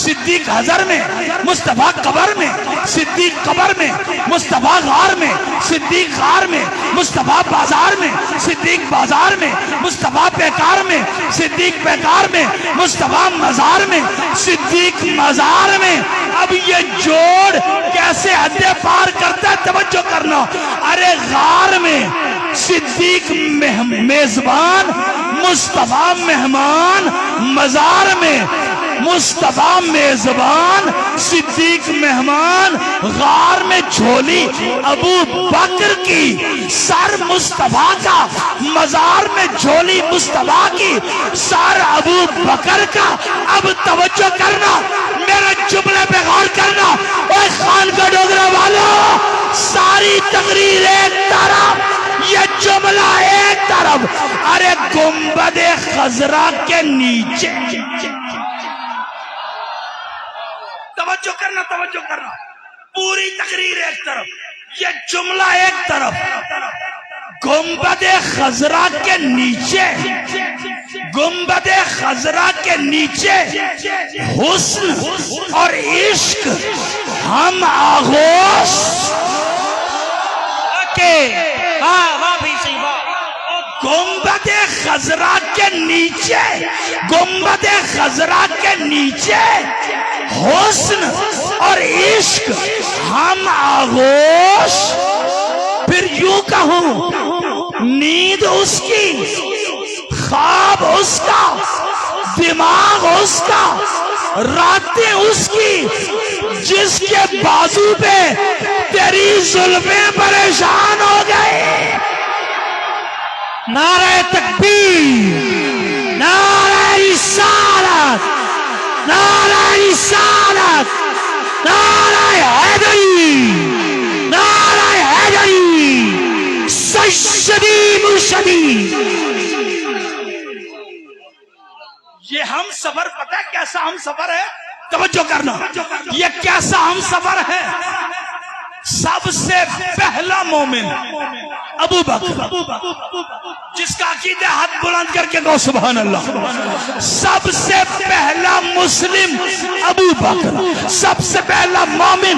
صدیق حضر میں, مصطفیٰ قبر میں, صدیق قبر میں, مصطفیٰ غار میں, صدیق غار میں, مصطفیٰ بازار میں, صدیق بازار میں, مصطفیٰ پیکار میں, صدیق پیکار میں, مصطفیٰ مزار میں, صدیق مزار میں. اب یہ جوڑ کیسے حدیں پار کرتا ہے, توجہ کرنا. ارے غار میں صدیق میزبان, مصطفیٰ مہمان, مزار میں مصطفیٰ میزبان, صدیق مہمان, غار میں جھولی ابو بکر کی, سر مصطفیٰ کا, مزار میں جھولی مصطفیٰ کی, سر ابو بکر کا. اب توجہ کرنا, میرے جملے پہ غور کرنا. اے خان کا ڈوگرا والا, ساری تقریر ایک طرف, یہ جملہ ایک طرف. ارے گنبد خضرا کے نیچے, توجہ کرنا, توجہ کرنا, پوری تقریر ایک طرف, یہ جملہ ایک طرف. گنبد خضرا کے نیچے, گنبد خضرا کے نیچے حسن اور عشق ہم آغوش کے, گنبد خضرا کے نیچے, گنبد خضرا کے نیچے حسن اور عشق ہم آغوش. پھر یوں کہوں, نیند اس کی, خواب اس کا, دماغ اس کا, راتیں اس کی, جس کے بازو پہ تیری زلفیں پریشان ہو گئے. نعرہ تکبیر, نعرہ رسالت, نعرہ رسالت, نعرہ حیدری, نعرہ حیدری, سیدی مرشدی. یہ ہم سفر پتہ ہے کیسا ہم سفر ہے, توجہ کرنا. یہ کیسا ہم سفر ہے, سب سے پہلا مومن ابو بکر, جس کا عقیدہ ہاتھ بلند کر کے کہو سبحان اللہ. سب سے پہلا مسلم ابو بکر, سب سے پہلا مومن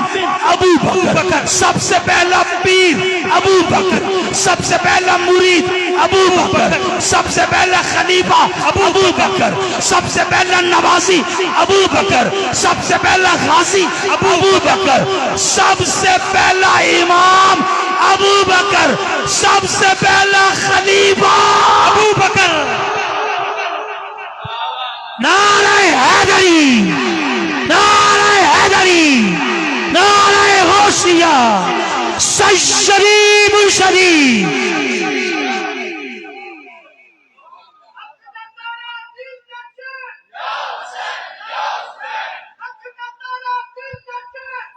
ابو بکر, سب سے پہلا پیر ابو بکر, سب سے پہلا مرید ابو بکر, سب سے پہلا خلیفہ ابو بکر, سب سے پہلا نوازی ابو بکر, سب سے پہلا غازی ابو بکر, سب سے پہلا امام ابو بکر, سب سے پہلا خلیفہ ابو بکر. نعرہ حیدری, نعرہ حیدری, نعرہ غوثیہ, سیدی مرشدی.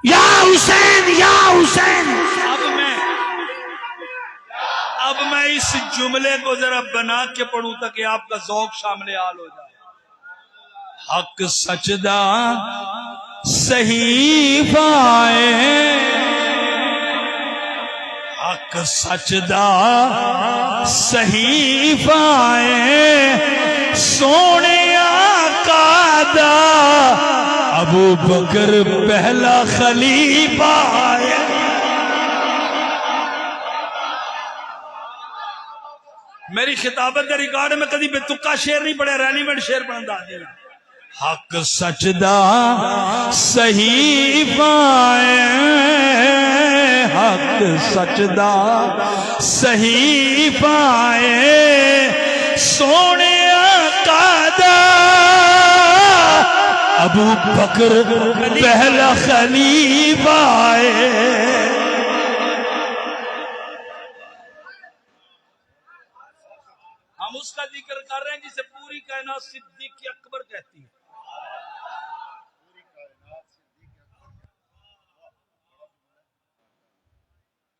یا حسین, یا حسین. اب میں اس جملے کو ذرا بنا کے پڑھوں تاکہ آپ کا ذوق شامل حال ہو جائے. حق سچدہ صحیح پائے, حق سچدہ صحیح پائے, سونے آقا دا ابو بکر پہلا خلیفہ ہے. میری خطابت کے ریکارڈ میں کدی بے تکا شیر نہیں پڑے, رینی میڈ شیر پڑھندا دینا. حق سچدہ صحیح پائے, حق سچدہ صحیح پائے, سونے آقا دا ابو بکر پہلا خلیفہ ہے. ہم اس ذکر کر رہے ہیں جسے پوری کائنات صدیق اکبر کہتی ہے.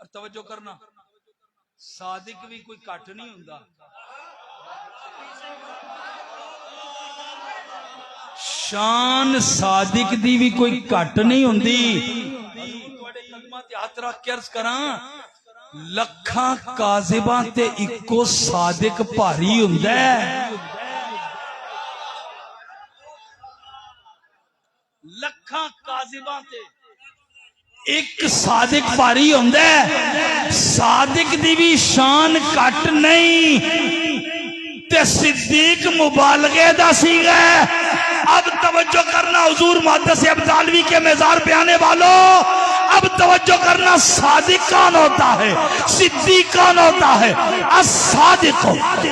اور توجہ کرنا، صادق بھی کوئی کٹ نہیں ہوندا. شان صادق دی بھی کوئی کٹ نہیں ہوندی. تواڈے قدماں تے ہاتھ رکھ کے عرض کراں، لکھاں کاذباں تے اکو صادق بھاری ہوندا ہے. لکھاں کاذباں تے ایک صادق بھاری ہوندا ہے. صادق دی بھی شان کٹ نہیں تے صدیق مبالغے دا صیغہ ہے. اب توجہ کرنا حضور محدث ابدالوی کے مزار پہ آنے والوں، اب توجہ کرنا، صادق کون ہوتا ہے، صدیق کون ہوتا ہے؟ الصادق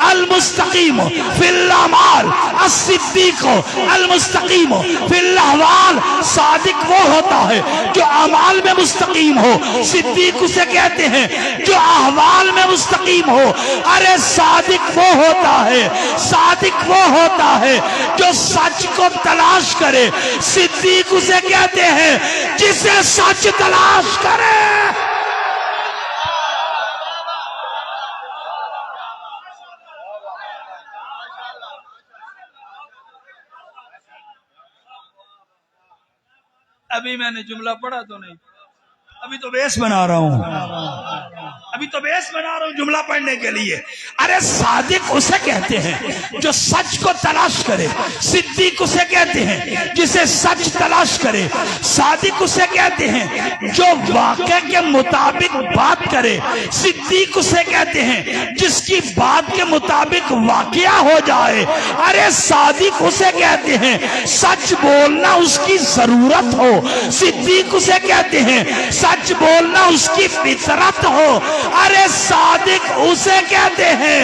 المستقیم فی الاعمال، الصدیق المستقیم فی الاحوال. صادق وہ ہوتا ہے جو اعمال میں مستقیم ہو، صدیق اسے کہتے ہیں جو احوال میں مستقیم ہو. ارے صادق وہ ہوتا ہے، صادق وہ ہوتا ہے جو سچ کو تلاش کرے، صدیق اسے کہتے ہیں جسے سچ تلاش کرے. ابھی میں نے جملہ پڑھا تو نہیں، ابھی تو بیس بنا رہا ہوں جملہ پڑھنے کے لیے. ارے صادق اسے کہتے ہیں جو سچ کو تلاش کرے، صدیق اسے کہتے ہیں جسے سچ تلاش کرے. صادق اسے کہتے ہیں جو واقع کے مطابق بات کرے، صدیق اسے کہتے ہیں جس کی بات کے مطابق واقعہ ہو جائے. ارے صادق اسے کہتے ہیں سچ بولنا اس کی ضرورت ہو، صدیق اسے کہتے ہیں سچ بولنا اس کی فطرت ہو. ارے صادق اسے کہتے ہیں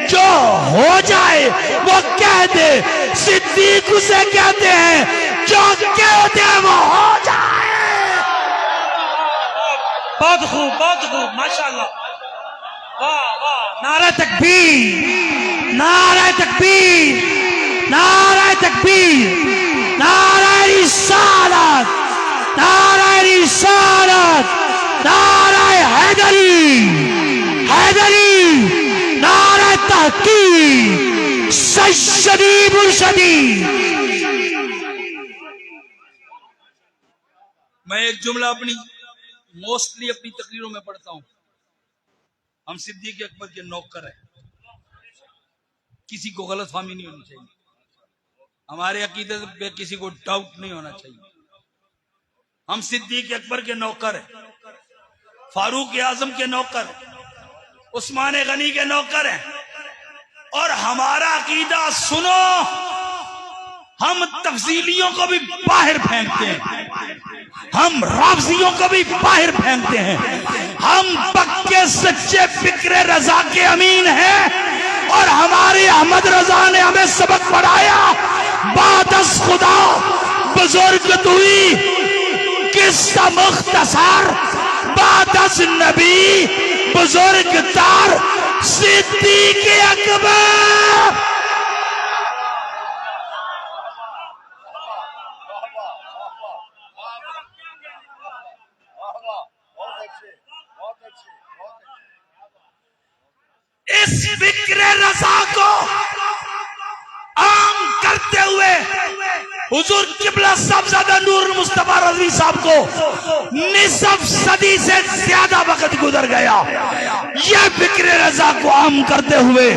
جو ہو جائے وہ کہہ دے، صدیق اسے کہتے ہیں جو کہہ دے وہ ہو جائے. بہت خوب ماشاءاللہ. واہ واہ، نعرہ تکبیر، نعرہ تکبیر، نعرہ تکبیر، نعرہ رسالت، نعرہ رسالت، نعرہ حیدری، حیدری، نعرہ تحقیق، سیدی مرشدی. میں ایک جملہ اپنی موسٹلی اپنی تقریروں میں پڑھتا ہوں. ہم صدیق اکبر کے نوکر ہیں، کسی کو غلط فہمی نہیں ہونی چاہیے، ہمارے عقیدے پہ کسی کو ڈاؤٹ نہیں ہونا چاہیے. ہم صدیق اکبر کے نوکر ہیں، فاروق اعظم کے نوکر ہیں، عثمان غنی کے نوکر ہیں. اور ہمارا عقیدہ سنو، ہم تفضیلیوں کو بھی باہر پھینکتے ہیں، ہم رافضیوں کو بھی باہر پھینکتے ہیں. ہم پکے سچے فکر رضا کے امین ہیں، اور ہمارے احمد رضا نے ہمیں سبق پڑھایا، بعد از خدا بزرگ توئی، قصہ مختصر، بعد از نبی بزرگ تر، صدیق اکبر. اس فکر رضا کو عام کرتے ہوئے حضور قبلہ صاحبزادہ نور المصطفیٰ رضوی صاحب کو نصف صدی سے زیادہ وقت گزر گیا. یہ فکر رضا کو عام کرتے ہوئے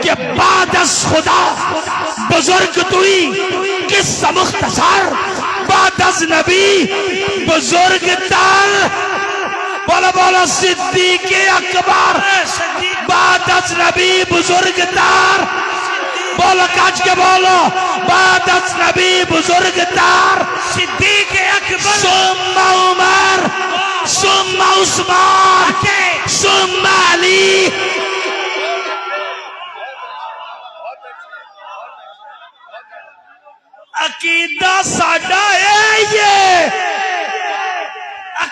کہ بعد از خدا بزرگ توئی، قصہ مختصر، بعد از نبی بزرگ تر. بولو بولو صدیق اکبر، بعد از نبی بزرگ تر. بولو کاج کے بولو، بعد از نبی بزرگ تر، صدیق اکبر، ثم عمر، ثم عثمان، ثم علی. عقیدہ ساڈا ہے، یہ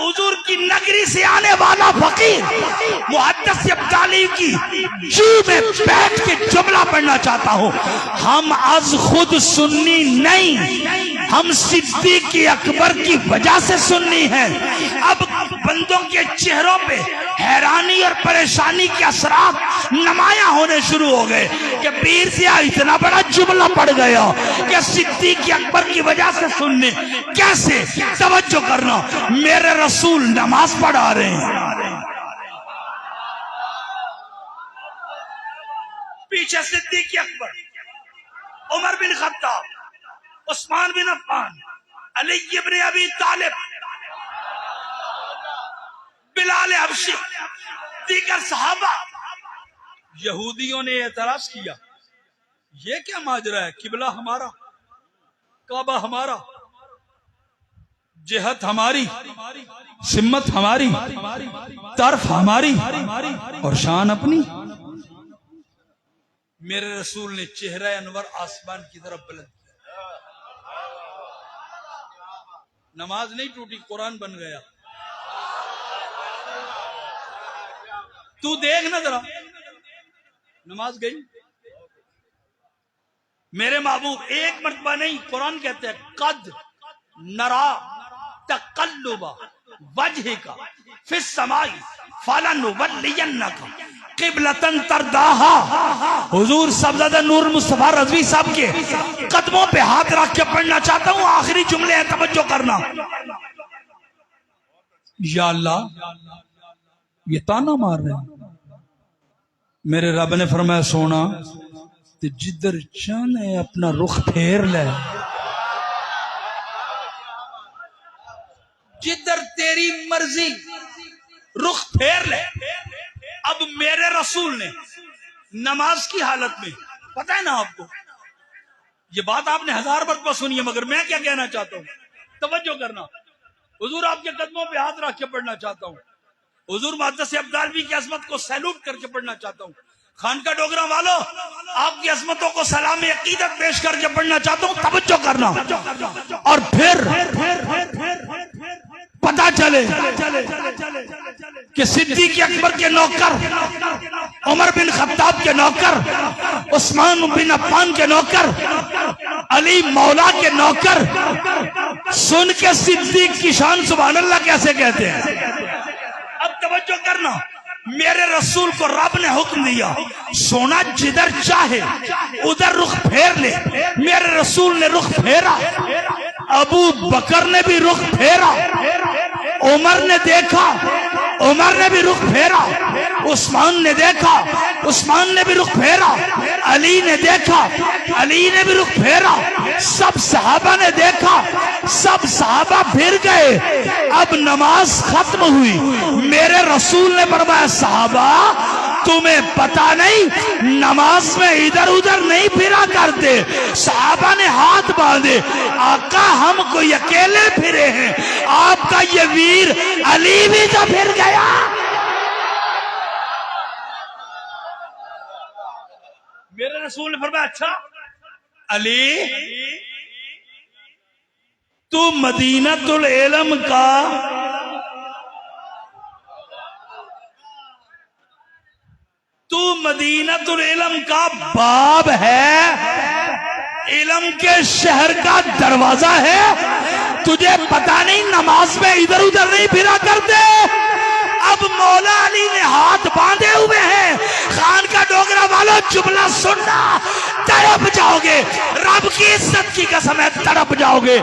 حضور کی نگری سے آنے والا فقیر محدث ابدالی کی جی میں بیٹھ کے جملہ پڑھنا چاہتا ہوں. ہم از خود سنی نہیں، ہم صدیق اکبر کی وجہ سے سنی ہیں. اب بندوں کے چہروں پہ حیرانی اور پریشانی کے اثرات نمایاں ہونے شروع ہو گئے کہ پیر سیاہ اتنا بڑا جملہ پڑھ گیا کہ صدیق اکبر کی وجہ سے سننے. کیسے؟ توجہ کرنا، میرے رسول نماز پڑھا رہے ہیں، پیچھے صدیق اکبر، عمر بن خطاب، عثمان بن عفان، علی ابن ابی طالب، بلال حبشی، دیگر صحابہ. یہودیوں نے اعتراض کیا یہ کیا ماجرا ہے؟ قبلہ ہمارا، کعبہ ہمارا، جہت ہماری، سمت ہماری، طرف ہماری اور شان اپنی. میرے رسول نے چہرہ انور آسمان کی طرف بلند کیا. نماز نہیں ٹوٹی، قرآن بن گیا. تو دیکھ نہ ذرا، نماز گئی. میرے محبوب ایک مرتبہ نہیں، قرآن کہتے ہیں قد نرا تقلب وجہک فی السماء فلنولینک قبلۃ ترضاھا. حضور صاحبزادہ نور مصطفیٰ رضوی صاحب کے قدموں پہ ہاتھ رکھ کے پڑھنا چاہتا ہوں. آخری جملے ہیں، توجہ کرنا. یا اللہ یہ تانا مار رہے ہیں. میرے رب نے فرمایا سونا تے جدھر چاہے اپنا رخ پھیر لے، جدھر تیری مرضی رخ پھیر لے. اب میرے رسول نے نماز کی حالت میں، پتہ ہے نا آپ کو، یہ بات آپ نے 1000 مرتبہ سنی ہے، مگر میں کیا کہنا چاہتا ہوں، توجہ کرنا. حضور آپ کے قدموں پہ ہاتھ رکھ کے پڑھنا چاہتا ہوں. حضور محدث ابدالوی کی عظمت کو سیلوٹ کر کے پڑھنا چاہتا ہوں. خانقاہ ڈوگرہ والو، آپ کی عظمتوں کو سلام عقیدت پیش کر کے پڑھنا چاہتا ہوں. توجہ کرنا. اور پھر پتہ چلے کہ صدیق اکبر کے نوکر، عمر بن خطاب کے نوکر، عثمان بن عفان کے نوکر، علی مولا کے نوکر سن کے صدیق کی شان سبحان اللہ کیسے کہتے ہیں. اب توجہ کرنا، میرے رسول کو رب نے حکم دیا سونا جدھر چاہے ادھر رخ پھیر لے. میرے رسول نے رخ پھیرا، ابو بکر نے بھی رخ پھیرا، عمر نے دیکھا، عمر نے بھی رخ پھیرا، عثمان نے دیکھا، عثمان نے بھی رخ پھیرا، علی نے دیکھا، علی نے بھی رخ پھیرا، سب صحابہ نے دیکھا، سب صحابہ پھر گئے. اب نماز ختم ہوئی. میرے رسول نے فرمایا صحابہ تمہیں پتہ نہیں نماز میں ادھر ادھر نہیں پھرا کرتے. صحابہ نے ہاتھ باندھے، آقا ہم کوئی اکیلے پھرے ہیں، آپ کا یہ ویر علی بھی تو پھر گیا. میرے رسول نے فرمایا اچھا علی تو مدینۃ العلم کا مدینۃ العلم کا باب ہے، علم کے شہر کا دروازہ ہے، تجھے پتہ نہیں نماز میں ادھر ادھر نہیں پھرا کرتے. اب مولا علی نے ہاتھ باندھے ہوئے ہیں. خانقاہ ڈوگرہ والوں جملہ سننا، تڑپ جاؤ گے، رب کی عزت کی قسم ہے تڑپ جاؤ گے.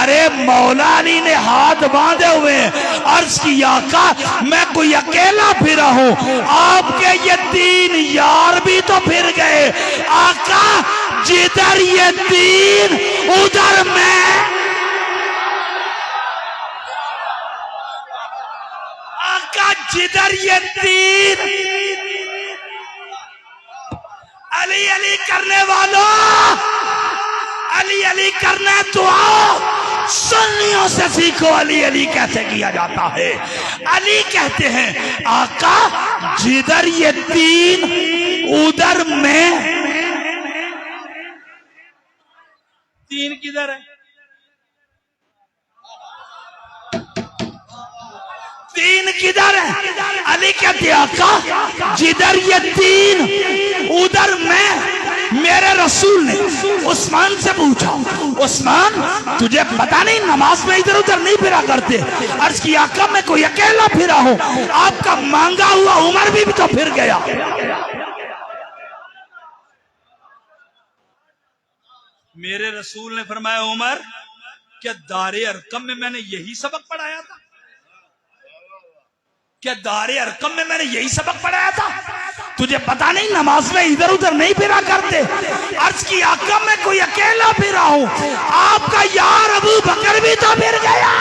ارے مولا علی نے ہاتھ باندھے ہوئے ہیں، عرض کی آقا میں کوئی اکیلا پھرا ہوں، آپ کے یہ 3 یار بھی تو پھر گئے. آقا جدھر یہ 3 ادھر میں. آقا جدھر یہ 3 علی علی کرنے والوں، علی علی کرنا دعا سنیوں سے سیکھو. علی علی کیسے کیا جاتا ہے؟ علی کہتے ہیں آقا جدھر یہ 3 ادھر میں. 3 کدھر ہے؟ تین کدھر ہے؟ علی کہتے آقا جدھر یہ تین ادھر میں. میرے رسول نے عثمان سے پوچھا عثمان تجھے پتا نہیں نماز میں ادھر ادھر نہیں پھرا کرتے؟ عرض کی آقا میں کوئی اکیلا پھرا ہوں. آپ کا مانگا ہوا عمر بھی تو پھر گیا. میرے رسول نے فرمایا عمر کیا دار ارقم میں نے یہی سبق پڑھایا تھا؟ کیا دار ارقم میں نے یہی سبق پڑھایا تھا؟ تجھے پتا نہیں نماز میں ادھر ادھر نہیں پھرا کرتے؟ عرض کی آقا میں کوئی اکیلا پھرا ہوں. آپ کا یار ابو بکر بھی تو پھر گیا.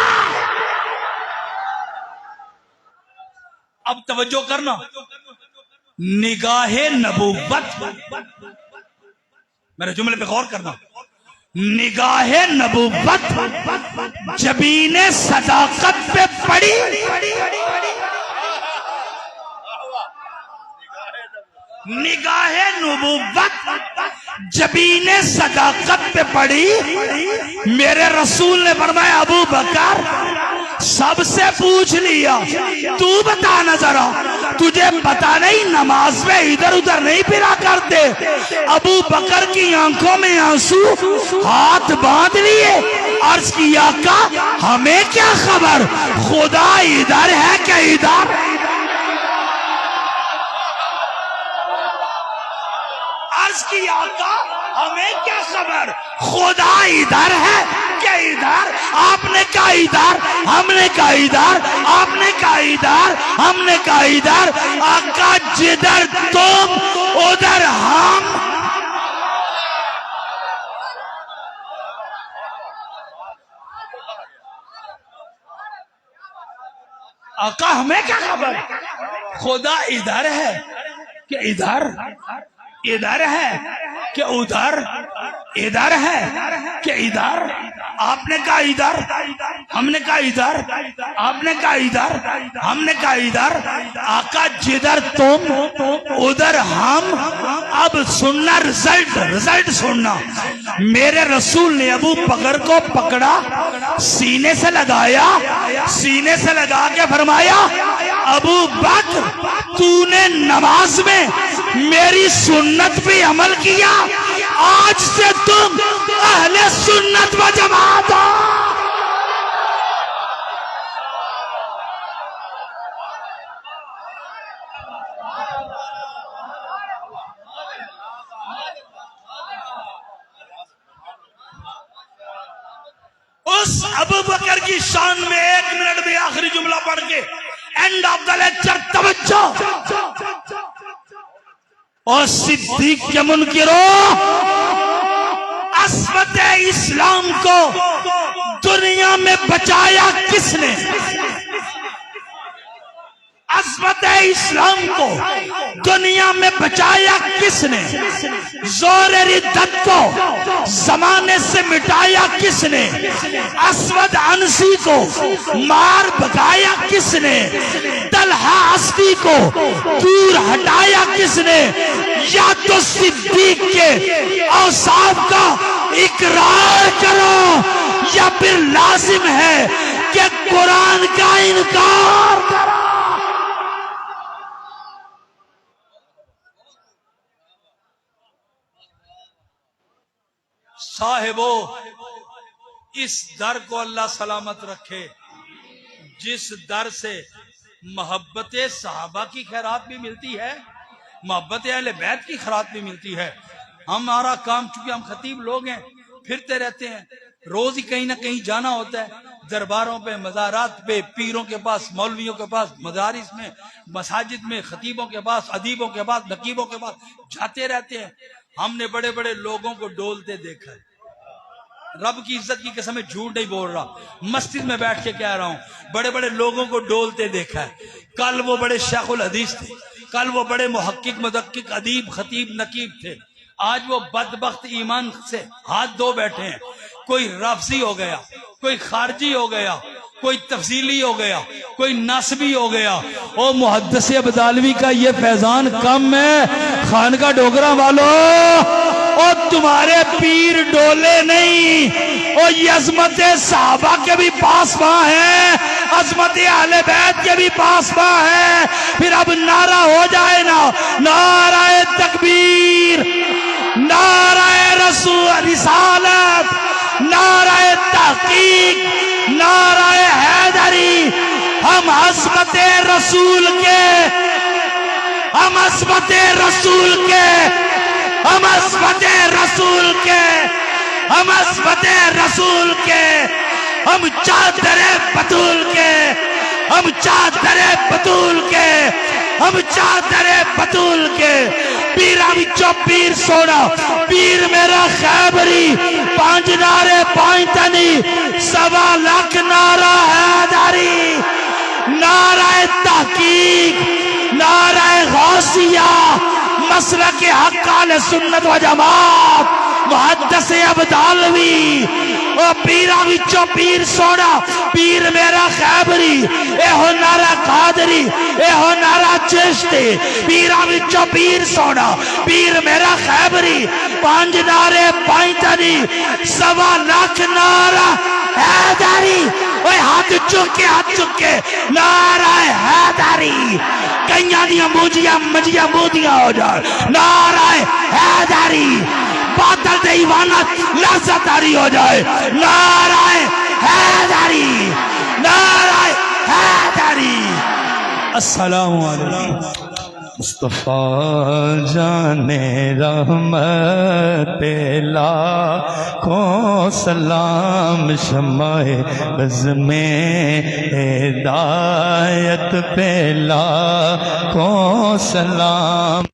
اب توجہ کرنا، نگاہ نبوت، میرے جملے پہ غور کرنا، نگاہ نبوت جبین صداقت پہ پڑی. نگاہ نبوت جبین صداقت پہ پڑی. میرے رسول نے فرمایا ابو بکر سب سے پوچھ لیا تو بتا نہ ذرا تجھے پتا نہیں نماز میں ادھر ادھر نہیں پھرا کرتے؟ ابو بکر کی آنکھوں میں آنسو، ہاتھ باندھ لیے. عرض کی آقا ہمیں کیا خبر، خدا ادھر ہے کہ ادھر؟ عرض کی آقا ہمیں کیا خبر، خدا ادھر ہے کہ ادھر؟ آپ نے کہا ادھر، ہم نے کہا ادھر، آپ نے کہا ادھر، ہم نے کہا ادھر. آقا جدھر تم ادھر ہم. آقا ہمیں کیا خبر، خدا ادھر ہے کہ ادھر؟ ادھر ہے کہ ادھر؟ ادھر ہے کہ ادھر؟ آپ نے کہا ادھر، ہم نے کہا ادھر، آپ نے کہا ادھر، ہم نے کہا ادھر. آقا جدھر تم ادھر ہم. اب سننا رزلٹ سننا. میرے رسول نے ابو بکر کو پکڑا، سینے سے لگایا، سینے سے لگا کے فرمایا ابو بکر تو نے نماز میں میری سنت پہ عمل کیا، آج سے تم اہل سنت و جماعت ہو. اس ابو بکر کی شان میں 1 منٹ میں آخری جملہ پڑھ کے اینڈ آف دا لیکچر. توجہ. اور صدیق کے منکروں، عصمت اسلام کو دنیا میں بچایا کس نے؟ عصمت اسلام کو دنیا میں بچایا کس نے؟ زور ردت کو زمانے سے مٹایا کس نے؟ اسود عنسی کو مار بھگایا کس نے؟ طلحہ اسدی کو دور ہٹایا کس نے؟ یا تو صدیق کے اوصاف کا اقرار کرو یا پھر لازم ہے کہ قرآن کا انکار کرو. صاحبو اس در کو اللہ سلامت رکھے جس در سے محبت صحابہ کی خیرات بھی ملتی ہے، محبت اہل بیت کی خیرات بھی ملتی ہے. ہمارا کام چونکہ ہم خطیب لوگ ہیں، پھرتے رہتے ہیں، روز ہی کہیں نہ کہیں جانا ہوتا ہے، درباروں پہ، مزارات پہ، پیروں کے پاس، مولویوں کے پاس، مدارس میں، مساجد میں، خطیبوں کے پاس، ادیبوں کے پاس، نقیبوں کے پاس جاتے رہتے ہیں. ہم نے بڑے بڑے لوگوں کو ڈولتے دیکھا ہے. رب کی عزت کی قسم جھوٹ نہیں بول رہا، مسجد میں بیٹھ کے کہہ رہا ہوں، بڑے بڑے لوگوں کو ڈولتے دیکھا ہے. کل وہ بڑے شیخ الحدیث تھے، کل وہ بڑے محقق مدقق ادیب خطیب نقیب تھے، آج وہ بدبخت ایمان سے ہاتھ دھو بیٹھے ہیں. کوئی رافضی ہو گیا، کوئی خارجی ہو گیا، کوئی تفصیلی ہو گیا، کوئی ناسبی ہو گیا. او محدث ابدالوی کا یہ فیضان کم ہے. خانقاہ ڈوگرہ والوں، اور تمہارے پیر ڈولے نہیں، اور یہ عظمت صحابہ کے بھی پاس وہاں ہیں. عظمت اہل بیت کے بھی پاسباں ہے. پھر اب نعرہ ہو جائے نا، نعرہ تکبیر، نعرہ رسالت، نعرہ تحقیق، نعرہ حیدری. ہم عظمت رسول کے، ہم عظمت رسول کے، ہم عظمت رسول کے، ہم عظمت رسول کے، ہم چادر بطول کے، ہم چادر بطول کے، ہم چادر بطول کے. پیرا بچوں پیر سونا، پیر میرا خیبری، 5 نعرے 5 تنی، 1.25 لاکھ نعرہ حیدری، نعرہ تحقیق، نعرہ غوثیہ، مسلک حق اہل سنت و جماعت، محدث عبدالوی. او پیرا وچوں پیر سونا، پیر میرا خیبری، اے ہو نعرہ قادری، اے ہو نعرہ چشتی. پیرا وچوں پیر سونا، پیر میرا خیبری، 5 نعرے 5 تنی، 1.25 لاکھ نعرہ حیدری. اوے ہاتھ چکے، ہاتھ چکے، نعرہ حیدری. کئیاں دیاں موجیاں مجیاں مودیاں ہو جائے. نعرہ حیدری. باطل دے ایوانت لذت آری ہو جائے. نعرہ حیدری، نعرہ حیدری. السلام علیکم. مصطفیٰ جان رحمت لاکھوں سلام، شمع بز میں ہدایت پہ لاکھوں سلام.